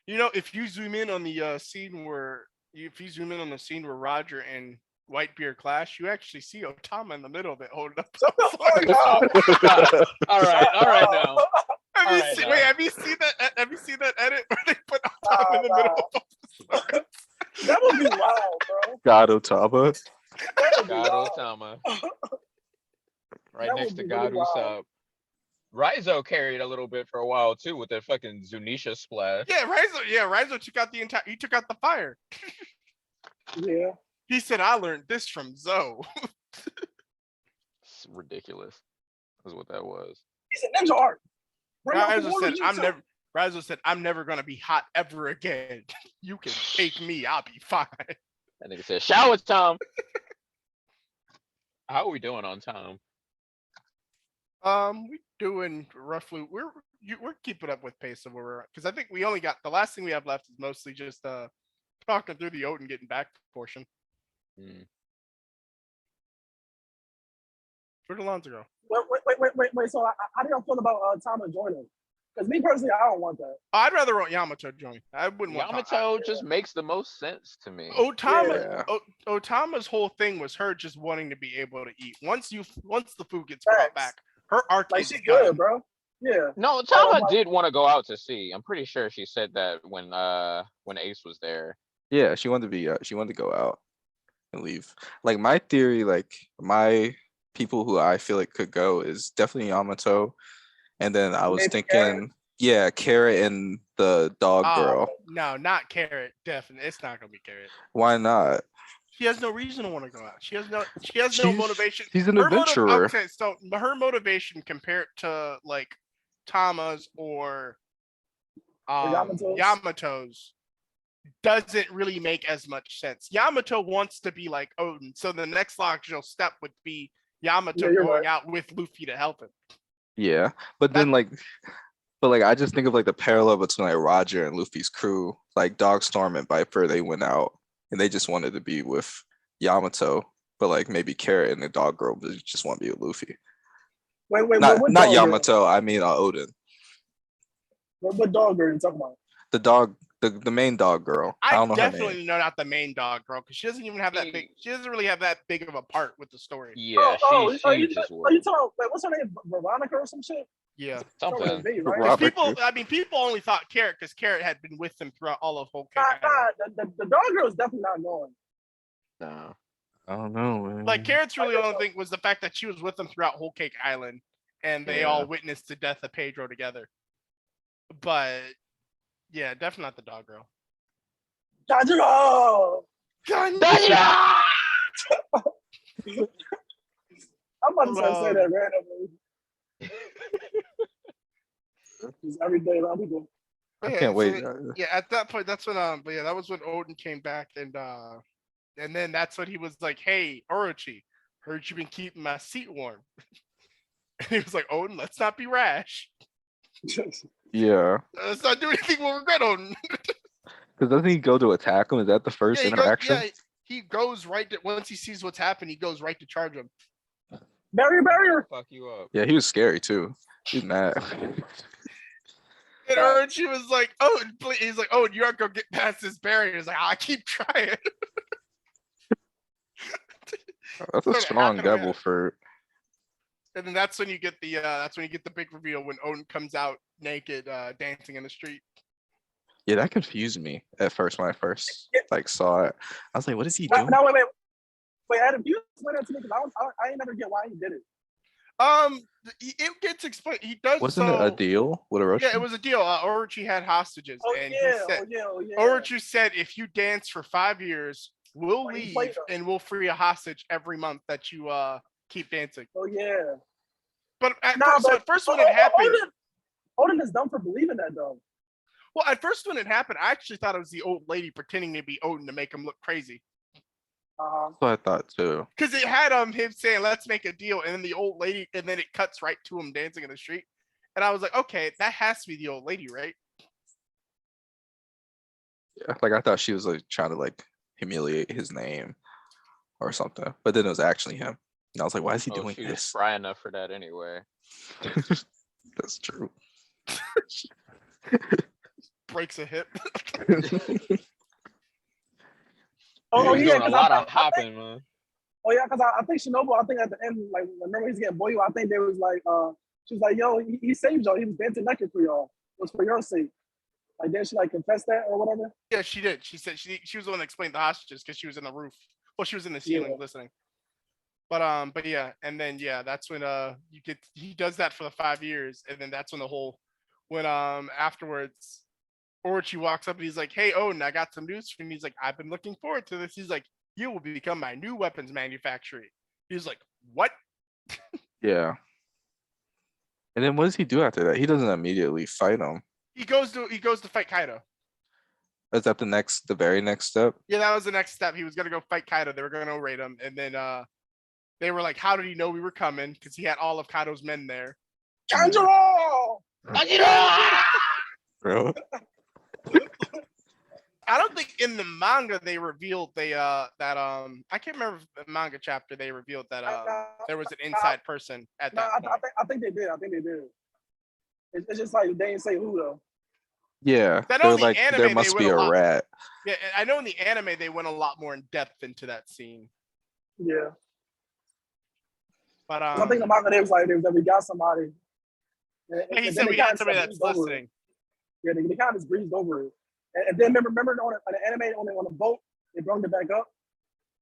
You know, if you zoom in on the scene where Roger and Whitebeard clash, you actually see Otama in the middle of it holding up. All right now. Have you seen that? Have you seen that edit where they put Otama in the middle? Of That would be wild, bro. God Otama. That would be God wild. Otama. Right That next would to be God really wild. Usopp. Raizo carried a little bit for a while too with that fucking Zunisha splash. Raizo took out he took out the fire. Yeah. He said, "I learned this from Zoe." It's ridiculous. That's what that was. He's a ninja art. Bring out the Raizo water said, jutsu. Raizo said, "I'm never gonna be hot ever again. You can take me, I'll be fine." That nigga said, shower time. How are we doing on time? We doing roughly. we're keeping up with pace of where we're because I think we only got the last thing we have left is mostly just talking through the Odin getting back portion. Mm. Where did Alonzo go? Wait. So how do y'all feel about Tama joining? Because me personally, I don't want that. I'd rather want Yamato join. I wouldn't want Yamato just makes the most sense to me. Otama. Yeah. Otama's whole thing was her just wanting to be able to eat. Once the food gets brought back, her arc Like is she done. good, bro. Yeah. No, Tama did want to go out to sea. I'm pretty sure she said that when Ace was there. Yeah, she wanted to be. She wanted to go out and leave. Like my theory, like my people who I feel like could go is definitely Yamato, and then I was Maybe thinking, Carrot? yeah, Carrot and the dog girl. No, not Carrot. Definitely, it's not gonna be Carrot. Why not? She has no reason to want to go out. She has no She's- motivation. She's an Her adventurer. Okay, so her motivation compared to like Tama's or Yamato's doesn't really make as much sense. Yamato wants to be like Odin, so the next logical step would be Yamato Yeah, you're going right. out with Luffy to help him. Yeah, but then like I just think of like the parallel between like Roger and Luffy's crew, like Dogstorm and Viper, they went out and they just wanted to be with Yamato, but like maybe Carrot and the dog girl just want to be with Luffy. Wait, Not what not dog Yamato, I mean Odin. What dog are you talking about? The dog, the main dog girl. I don't know her name. Definitely know not the main dog girl because she doesn't even have that big. She doesn't really have that big of a part with the story. Yeah, Are you she's just talking about, wait, what's her name? Veronica or some shit? Yeah, Something something. with V, right? Rob- people. I mean, people only thought Carrot because Carrot had been with them throughout all of Whole Cake Island. The dog girl is definitely not going. No. I don't know, man. Like Carrot's really only thing was the fact that she was with them throughout Whole Cake Island, and they all witnessed the death of Pedro together. But yeah, definitely not the dog girl. Tanjiro! I'm about to say that randomly. Just every day around people. I can't wait. Yeah, at that point, that's when but yeah, that was when Odin came back, and then that's when he was like, "Hey, Orochi, heard you been keeping my seat warm." And he was like, "Odin, let's not be rash. Yeah, Let's not do anything we'll regret, Odin." because doesn't he go to attack him? Is that the first interaction? He goes right to once he sees what's happened, he goes right to charge him. Barrier. Fuck you up. Yeah, he was scary too. He's mad. And Orochi was like, "Oh, please." He's like, "Oh, you aren't gonna get past this barrier." He's like, "I keep trying." That's a What strong happened, devil man? for. And then that's when you get the big reveal when Odin comes out naked, dancing in the street. Yeah, that confused me at first when I first like saw it. I was like, "What is he doing?" No, wait, Adam, you explain that to me because I ain't never get why he did it. It gets explained. He does. Wasn't it a deal with Orochi? Yeah, it was a deal. Orochi had hostages, and he said, yeah. Orochi said, "If you dance for 5 years, we'll Like, he leave played them. and we'll free a hostage every month that you keep dancing." Oh yeah. But at But first when it happened, Odin is dumb for believing that though. well, at first when it happened, I actually thought it was the old lady pretending to be Odin to make him look crazy. That's what I thought too. Because it had him saying, "Let's make a deal," and then the old lady, and then it cuts right to him dancing in the street, and I was like, "Okay, that has to be the old lady, right?" Yeah, like I thought she was like trying to like humiliate his name or something, but then it was actually him. And I was like, "Why is he doing She was this?" spry enough for that anyway. That's true. Breaks a hip. Oh He was yeah, doing a lot of hopping, man. Oh yeah, because I think Shinobu, I think at the end, like remember he's getting Boyu, I think they was like, she was like, "Yo, he saved y'all. He was dancing naked for y'all. It was for your sake." Like then she like confessed that or whatever. Yeah, she did. She said she was the one that explained the hostages because she was in the roof. Well, she was in the ceiling listening. But yeah, and then yeah, that's when he does that for the 5 years, and then that's when afterwards Orochi walks up and he's like, "Hey Odin, I got some news for you." And he's like, "I've been looking forward to this." He's like, "You will become my new weapons manufacturer." He's like, "What?" Yeah. And then what does he do after that? He doesn't immediately fight him. He goes to fight Kaido. Is that the very next step? Yeah, that was the next step. He was gonna go fight Kaido. They were gonna raid him, and then they were like, "How did he know we were coming?" Because he had all of Kaido's men there. Tanjiro! Bro. I don't think in the manga they revealed that I can't remember if the manga chapter they revealed that there was an inside person at No, that point. I think they did. I think they did. It's just like they didn't say who though. Yeah, I know they're the like anime, there they must went be a a lot- rat. Yeah, I know in the anime they went a lot more in depth into that scene. Yeah. But I think the manga they was like that we got somebody. yeah, he said we had somebody that's listening. Yeah, they kind of just breezed over it. And then remember on the anime on the boat, they brought it back up.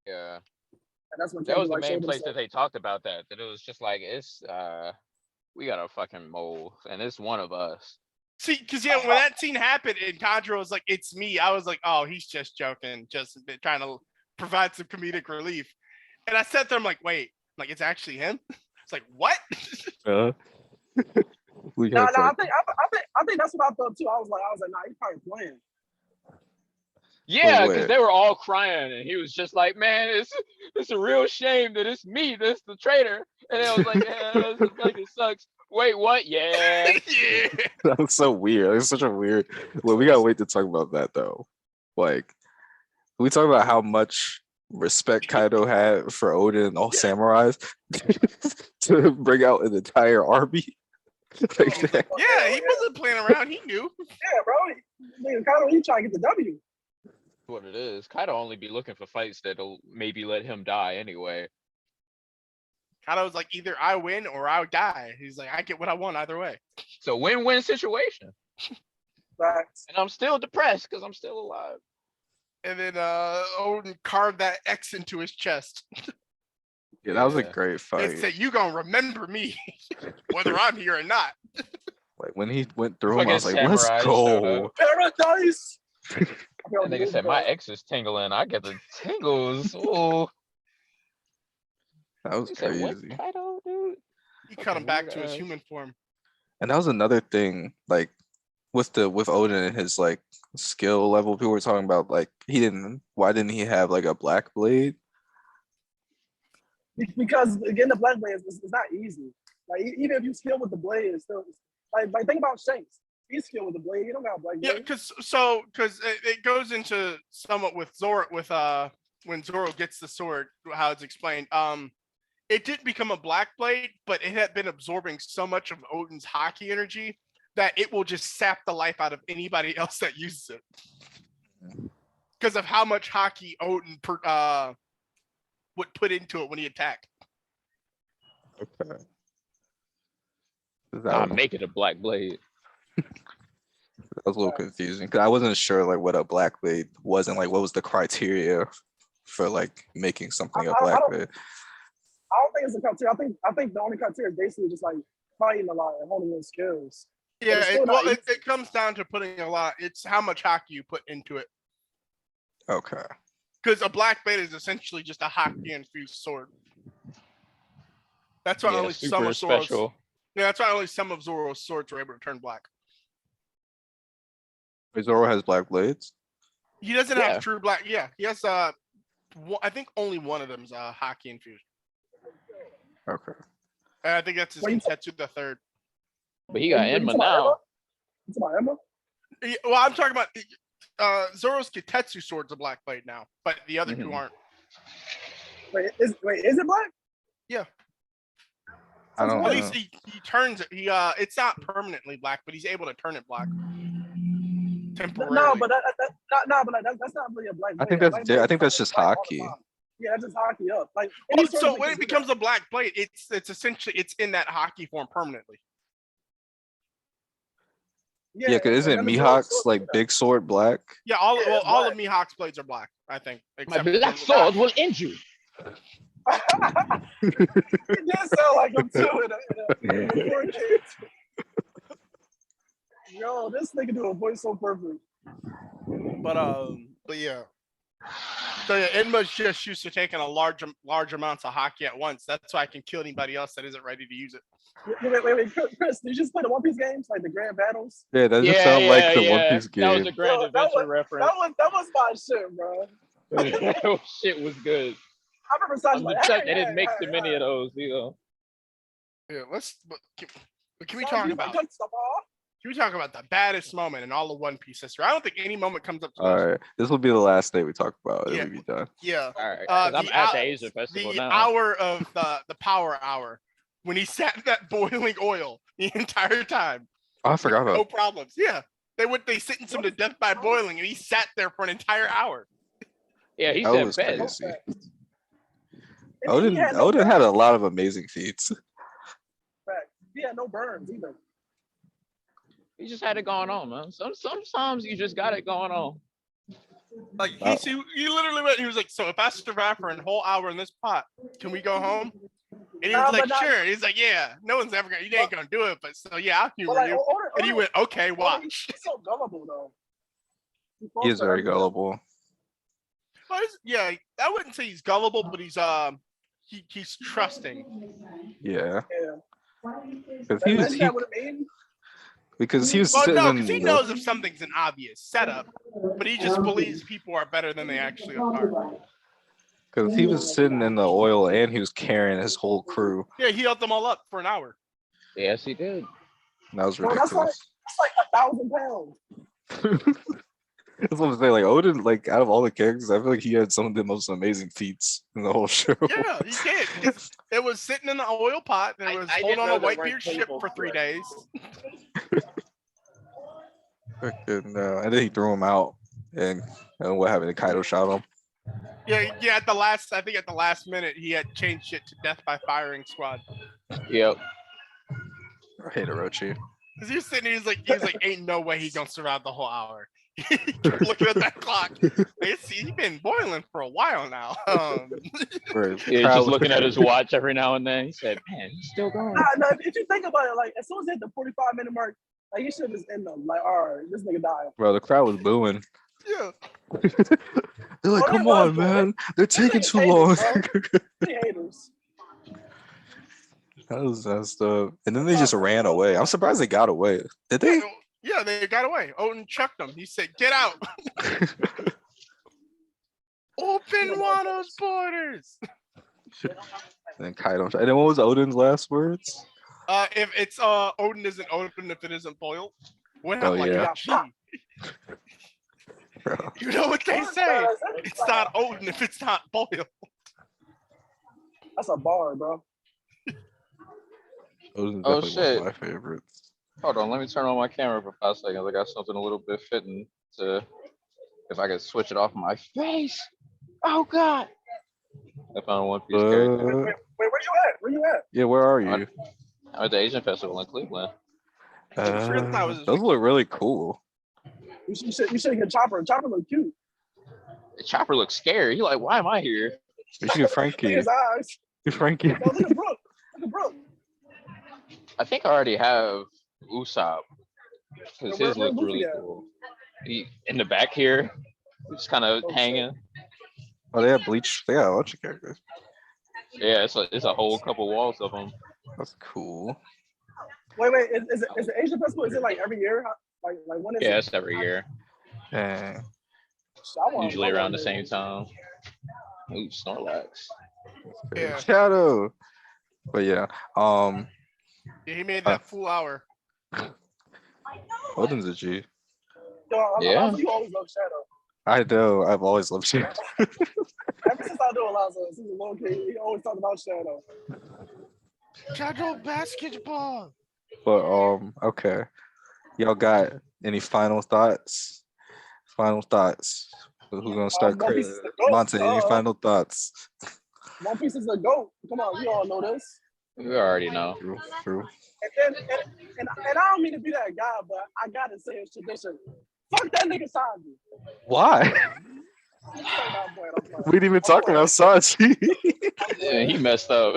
Yeah, And that's when that was the like, main showed place himself. that they talked about that. That it was just like we got a fucking mole, and it's one of us. See, because yeah, when that scene happened and Tanjiro was like, "It's me," I was like, "Oh, he's just joking, just trying to provide some comedic relief." And I sat there, I'm like, "Wait, like it's actually him?" It's like, "What?" We No, got I like, think that's what I thought too. I was like, nah, he's probably playing. Yeah, wait. because they were all crying, and he was just like, "Man, it's a real shame that it's me, that's the traitor." And I was like, "Yeah, this fucking sucks." Wait, what? Yeah. Yeah. that was so weird. It's such a weird. Well, we gotta wait to talk about that though. Like, we talk about how much respect Kaido had for Oden and all samurais to bring out an entire army like that. Yeah, he wasn't playing around. He knew. Yeah, bro. He trying to get the W. What it is. Kaido only be looking for fights that'll maybe let him die anyway. Kaido was like, either I win or I die. He's like, I get what I want either way. It's a win-win situation. Facts. And I'm still depressed because I'm still alive. And then Odin carved that X into his chest. Yeah, that was a Yeah. great It fight. said, "You gonna remember me, whether I'm here or not." Like when he went through him, I was like, Fucking "Let's samurai showed go!" up. Paradise. And nigga said, "My ex is tingling. I get the tingles." Oh, That was he said, "What, crazy. Kaido, dude?" He cut him back weird to his ass. human form. And that was another thing, like with Odin and his like skill level. People were talking about like why didn't he have like a black blade? Because again, the black blade is not easy. Like even if you skill with the blade, it's still like think about Shanks. He's skilled with the blade. He don't got a black blade. Yeah, because it goes into somewhat with Zoro when Zoro gets the sword, how it's explained. It didn't become a black blade, but it had been absorbing so much of Odin's hockey energy that it will just sap the life out of anybody else that uses it. Because of how much hockey Odin would put into it when he attacked. Okay. I'm making a black blade. That was a little confusing because I wasn't sure like what a black blade was and like what was the criteria for like making something a black blade. I don't think it's a criteria. I think the only criteria is basically just like fighting a lot and honing your skills. Yeah, it comes down to putting a lot. It's how much hockey you put into it. Okay. Because a black blade is essentially just a hockey infused sword. That's why only some of Zoro's. Special. Yeah, that's why only some of Zoro's swords were able to turn black. Wait, Zoro has black blades? He doesn't Yeah. have true black. Yeah, he has. I think only one of them is hockey infused. Okay. And I think that's his Tetsu the third. But he got Enma now. It's about Emma. Yeah, well, I'm talking about Zoro's Kitetsu sword's a black blade now, but the other two aren't. Wait, is it black? Yeah. I don't At know. least he turns it. It's not permanently black, but he's able to turn it black temporarily. No, but that's not really a black blade. I think that's just hockey. Yeah, that's just hockey up. Like so when it becomes a black blade, it's essentially it's in that hockey form permanently. Yeah, because isn't Mihawk's like big sword black? Yeah, all of Mihawk's blades are black, I think. My black sword will end you. It did sound like him too in a case. Yo, this nigga do a voice so perfect. But yeah. So yeah, Enma's just used to taking a large amounts of hockey at once. That's why I can kill anybody else that isn't ready to use it. Wait, Chris, did you just play the One Piece games, like the Grand Battles? Yeah, that just sounds like the One Piece game. That was a Grand Adventure reference. That was my shit, bro. That shit was good. I remember something like they didn't make too many of those, you know. Yeah, can we talk about? You talk about the baddest moment in all of One Piece history. I don't think any moment comes up. All right, this will be the last day we talk about it. Yeah. We'll be done. Yeah. All right, 'cause I'm the at hou- the Asia Festival The now. hour of the power hour when he sat in that boiling oil the entire time. Oh, I forgot No about. problems. Yeah. They sentenced him to death by boiling, and he sat there for an entire hour. Yeah, he That said was bet. crazy. And he had no Odin had a burns. lot of amazing feats. Fact. He had no burns either. He just had it going on, man. Sometimes you just got it going on. Like he literally went. He was like, "So if I survive for a whole hour in this pot, can we go home?" And he was like, "Sure." He's like, "Yeah, no one's ever gonna. You ain't gonna do it, but so yeah, I'll humor you." And he went, "Okay, watch." He's so gullible though. He is very gullible. Well, yeah, I wouldn't say he's gullible, but he's trusting. Yeah. Yeah. Because he was Well, sitting no, in because he knows if something's an obvious setup, but he just believes people are better than they actually are. Because he was sitting in the oil and he was carrying his whole crew. Yeah, he held them all up for an hour. Yes, he did. That was Bro, that's ridiculous. like 1,000 pounds. That's what I'm saying. Like Odin, like out of all the characters, I feel like he had some of the most amazing feats in the whole show. Yeah, he did. It was sitting in the oil pot. And it was I holding didn't on know a there Whitebeard weren't ship tables for 3 for it. days. And then he threw him out, and what happened? Kaido shot him. Yeah. At the last minute, he had changed it to death by firing squad. Yep. I hate Orochi. Cause he was sitting there, he was like, ain't no way he's gonna survive the whole hour. He kept looking at that clock. Like, he's been boiling for a while now. Yeah, just looking at his watch every now and then. He said, "Man, he's still going." No, if you think about it, like as soon as it hit the 45-minute mark, like he should just end them. Like, all right, this nigga died. Bro, the crowd was booing. Yeah. They're like, Oh, they come was, on, bro. man. They're taking niggas too haters, long. bro. They haters. That was messed up. And then they just ran away. I'm surprised they got away. Did they? Yeah, they got away. Odin chucked them. He said, "Get out." Open Wano's borders. And then Kaido. And then what was Odin's last words? If it's Odin isn't open if it isn't boiled. Went out Oh, like yeah. a G. You know what they say? It's not Odin if it's not boiled. That's a bar, bro. Odin's Oh, definitely one shit. of my favorites. Hold on, let me turn on my camera for 5 seconds. I got something a little bit fitting to, if I could switch it off my face. Oh God! I found a One Piece character. Wait, where you at? Where you at? Yeah, where are you? I'm at the Asian Festival in Cleveland. Those look really cool. You should get Chopper. Chopper look cute. Chopper looks scared. He like, why am I here? You should get Frankie. His eyes. Get Frankie. Oh, look at Brooke. Look at Brooke. I think I already have Usopp because Where his looked Luffy really at? cool. He in the back here, just kind of Oh, hanging. Oh, they have Bleach. They got a bunch of characters. Yeah, it's a whole couple walls of them. That's cool. Wait. Is the Asian Festival? Is it like every year? Like when is Yeah, it? it's every year, Dang. usually around the same time. Ooh, Snorlax. Yeah. Shadow. But yeah, Yeah, he made that full hour. Odin's a G. Yeah. You always love Shadow. I know. I've always loved Shadow. Ever since I knew Alonzo, since a little kid, he always talked about Shadow. Shadow basketball. But okay. Y'all got any final thoughts? Final thoughts. Who's gonna start? One Piece is the GOAT. Monte, any final thoughts? One Piece is the GOAT. Come on, we all know this. We already know. True. And I don't mean to be that guy, but I gotta say it's tradition. Fuck that nigga Sanji. Why? We didn't even talk about Sanji. Yeah, he messed up.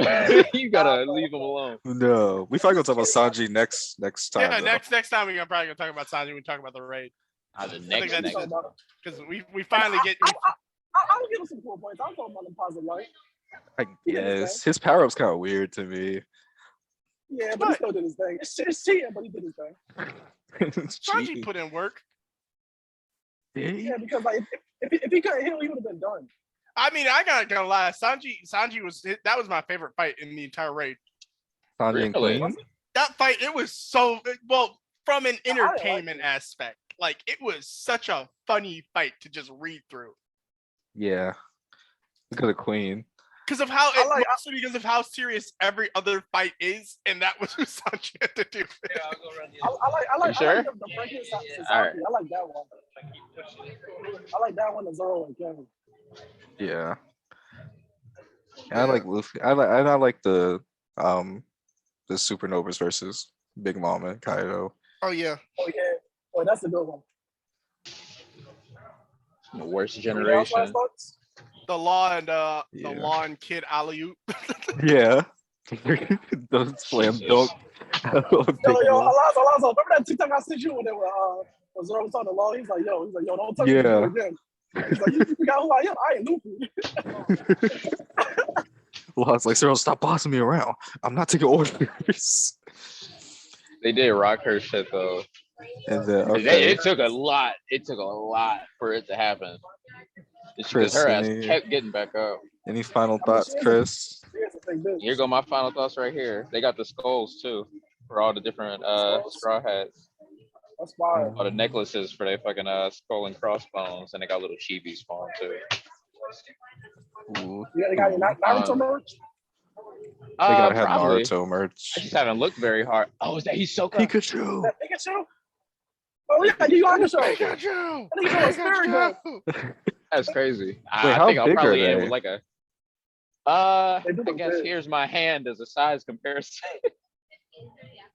You gotta leave him alone. No, we probably gonna talk about Sanji next time. Yeah, though. next time we're probably gonna talk about Sanji when we talk about the raid. The I think next that's next. because we finally get. I'll give him some cool points. I'm talking about the positive light. I guess his power up's kind of weird to me. Yeah, but he still did his thing. It's cheating, but he did his thing. It's Sanji cheating. put in work. Yeah, because like if he couldn't heal, he would have been done. I mean, I gotta lie. Sanji was that was my favorite fight in the entire raid. Sanji and Really? Queen. That fight, it was so well. from an like entertainment it. aspect. Like it was such a funny fight to just read through Yeah. Look at the queen. because of how I like- mostly because of how serious every other fight is, and that was who Sanji had to do. It. I like sure? the Frankie Sasaki. Alright. I like that one. I like that one. The Zoro and Kevin. Yeah. I like Luffy. I like the supernovas versus Big Mom and Kaido. Oh yeah, Oh yeah. Oh, that's a good one. The worst Anything else, last generation. thoughts? the law and the Yeah. law and Kid alley-oop. Yeah. Those slam dunk. Yo, Alonzo, remember that TikTok I sent you when they were Zoro was on the law? He's like, yo, don't tell me to do it again. He's like, you forgot who I am? I ain't Luffy. Law's like, Cyril, stop bossing me around. I'm not taking orders. They did rock her shit though. And then It took a lot. It took a lot for it to happen. It's because Chris, her ass any- kept getting back up. any final thoughts, Chris? Here's the big bitch. Here go my final thoughts right here. They got the skulls too for all the different straw hats, That's fire. all the necklaces for their fucking skull and crossbones, and they got little chibis for them too. Ooh. You got your Naruto merch? They gotta have Probably. Naruto merch. I just haven't looked very hard. Oh, is that Hisoka? Pikachu. That Pikachu? Oh yeah, you got show. Pikachu! I think it's very good. That's crazy. Wait, I how think I'll big are probably end they? with like a. They do I look guess big. here's my hand as a size comparison.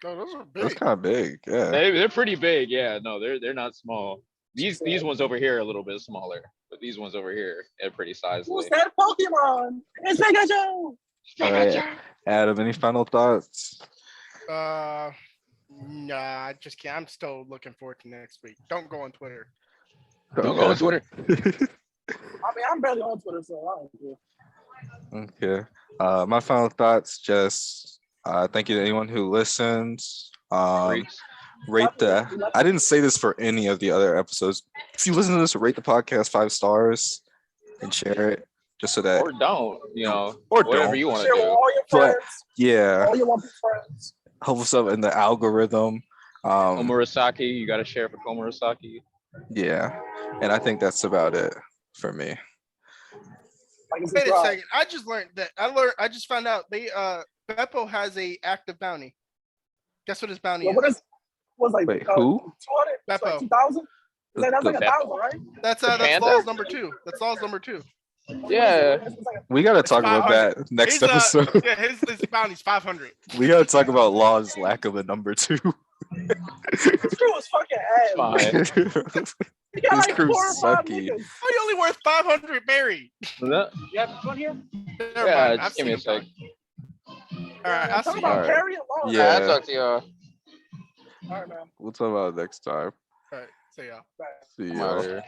Oh, those are That's big. kind of big. Yeah. They're pretty big. Yeah, no, they're not small. These ones over here are a little bit smaller, but these ones over here are pretty sizely. Who's that Pokemon? It's Pikachu. All right. Adam, any final thoughts? Nah, I just can't. I'm still looking forward to next week. Don't go on Twitter. Don't go on Twitter. I mean, I'm barely on Twitter, so I don't care. Okay. My final thoughts, just thank you to anyone who listens. Freaks. Rate the I didn't say this for any of the other episodes. If you listen to this, rate the podcast 5 stars and share it just so that Or don't, Or whatever don't. you want to Share with do. all your But- friends, yeah, all your lumpy friends. help us up in the algorithm. Komurasaki, you got to share for Komurasaki. Yeah, and I think that's about it for me. Like and Wait a subscribe. second. I just learned that. I just found out they Beppo has a active bounty. Guess what his bounty Yo, is? what is? What's like? Wait, who? 200? Beppo. Like 2,000? That's like The- 1,000, right? That's Panda? Law's number 2. That's Law's number 2. Yeah. It's like We gotta talk about 500. that next His, episode. Yeah, his bounty's 500. We gotta talk about Law's lack of a number 2. this crew is fucking ass. Fine. You got This like crew's 4 or 5 sucky. niggas. Oh, you only worth 500 berry. Yeah, You have one here? Never mind. I've just give me a seen sec. him. All right, I'll Talk see. about Alright. Carrie and Law. Yeah. I'll talk to y'all. All right, man. We'll talk about it next time. All right, see ya. Bye. See I'm ya. out here.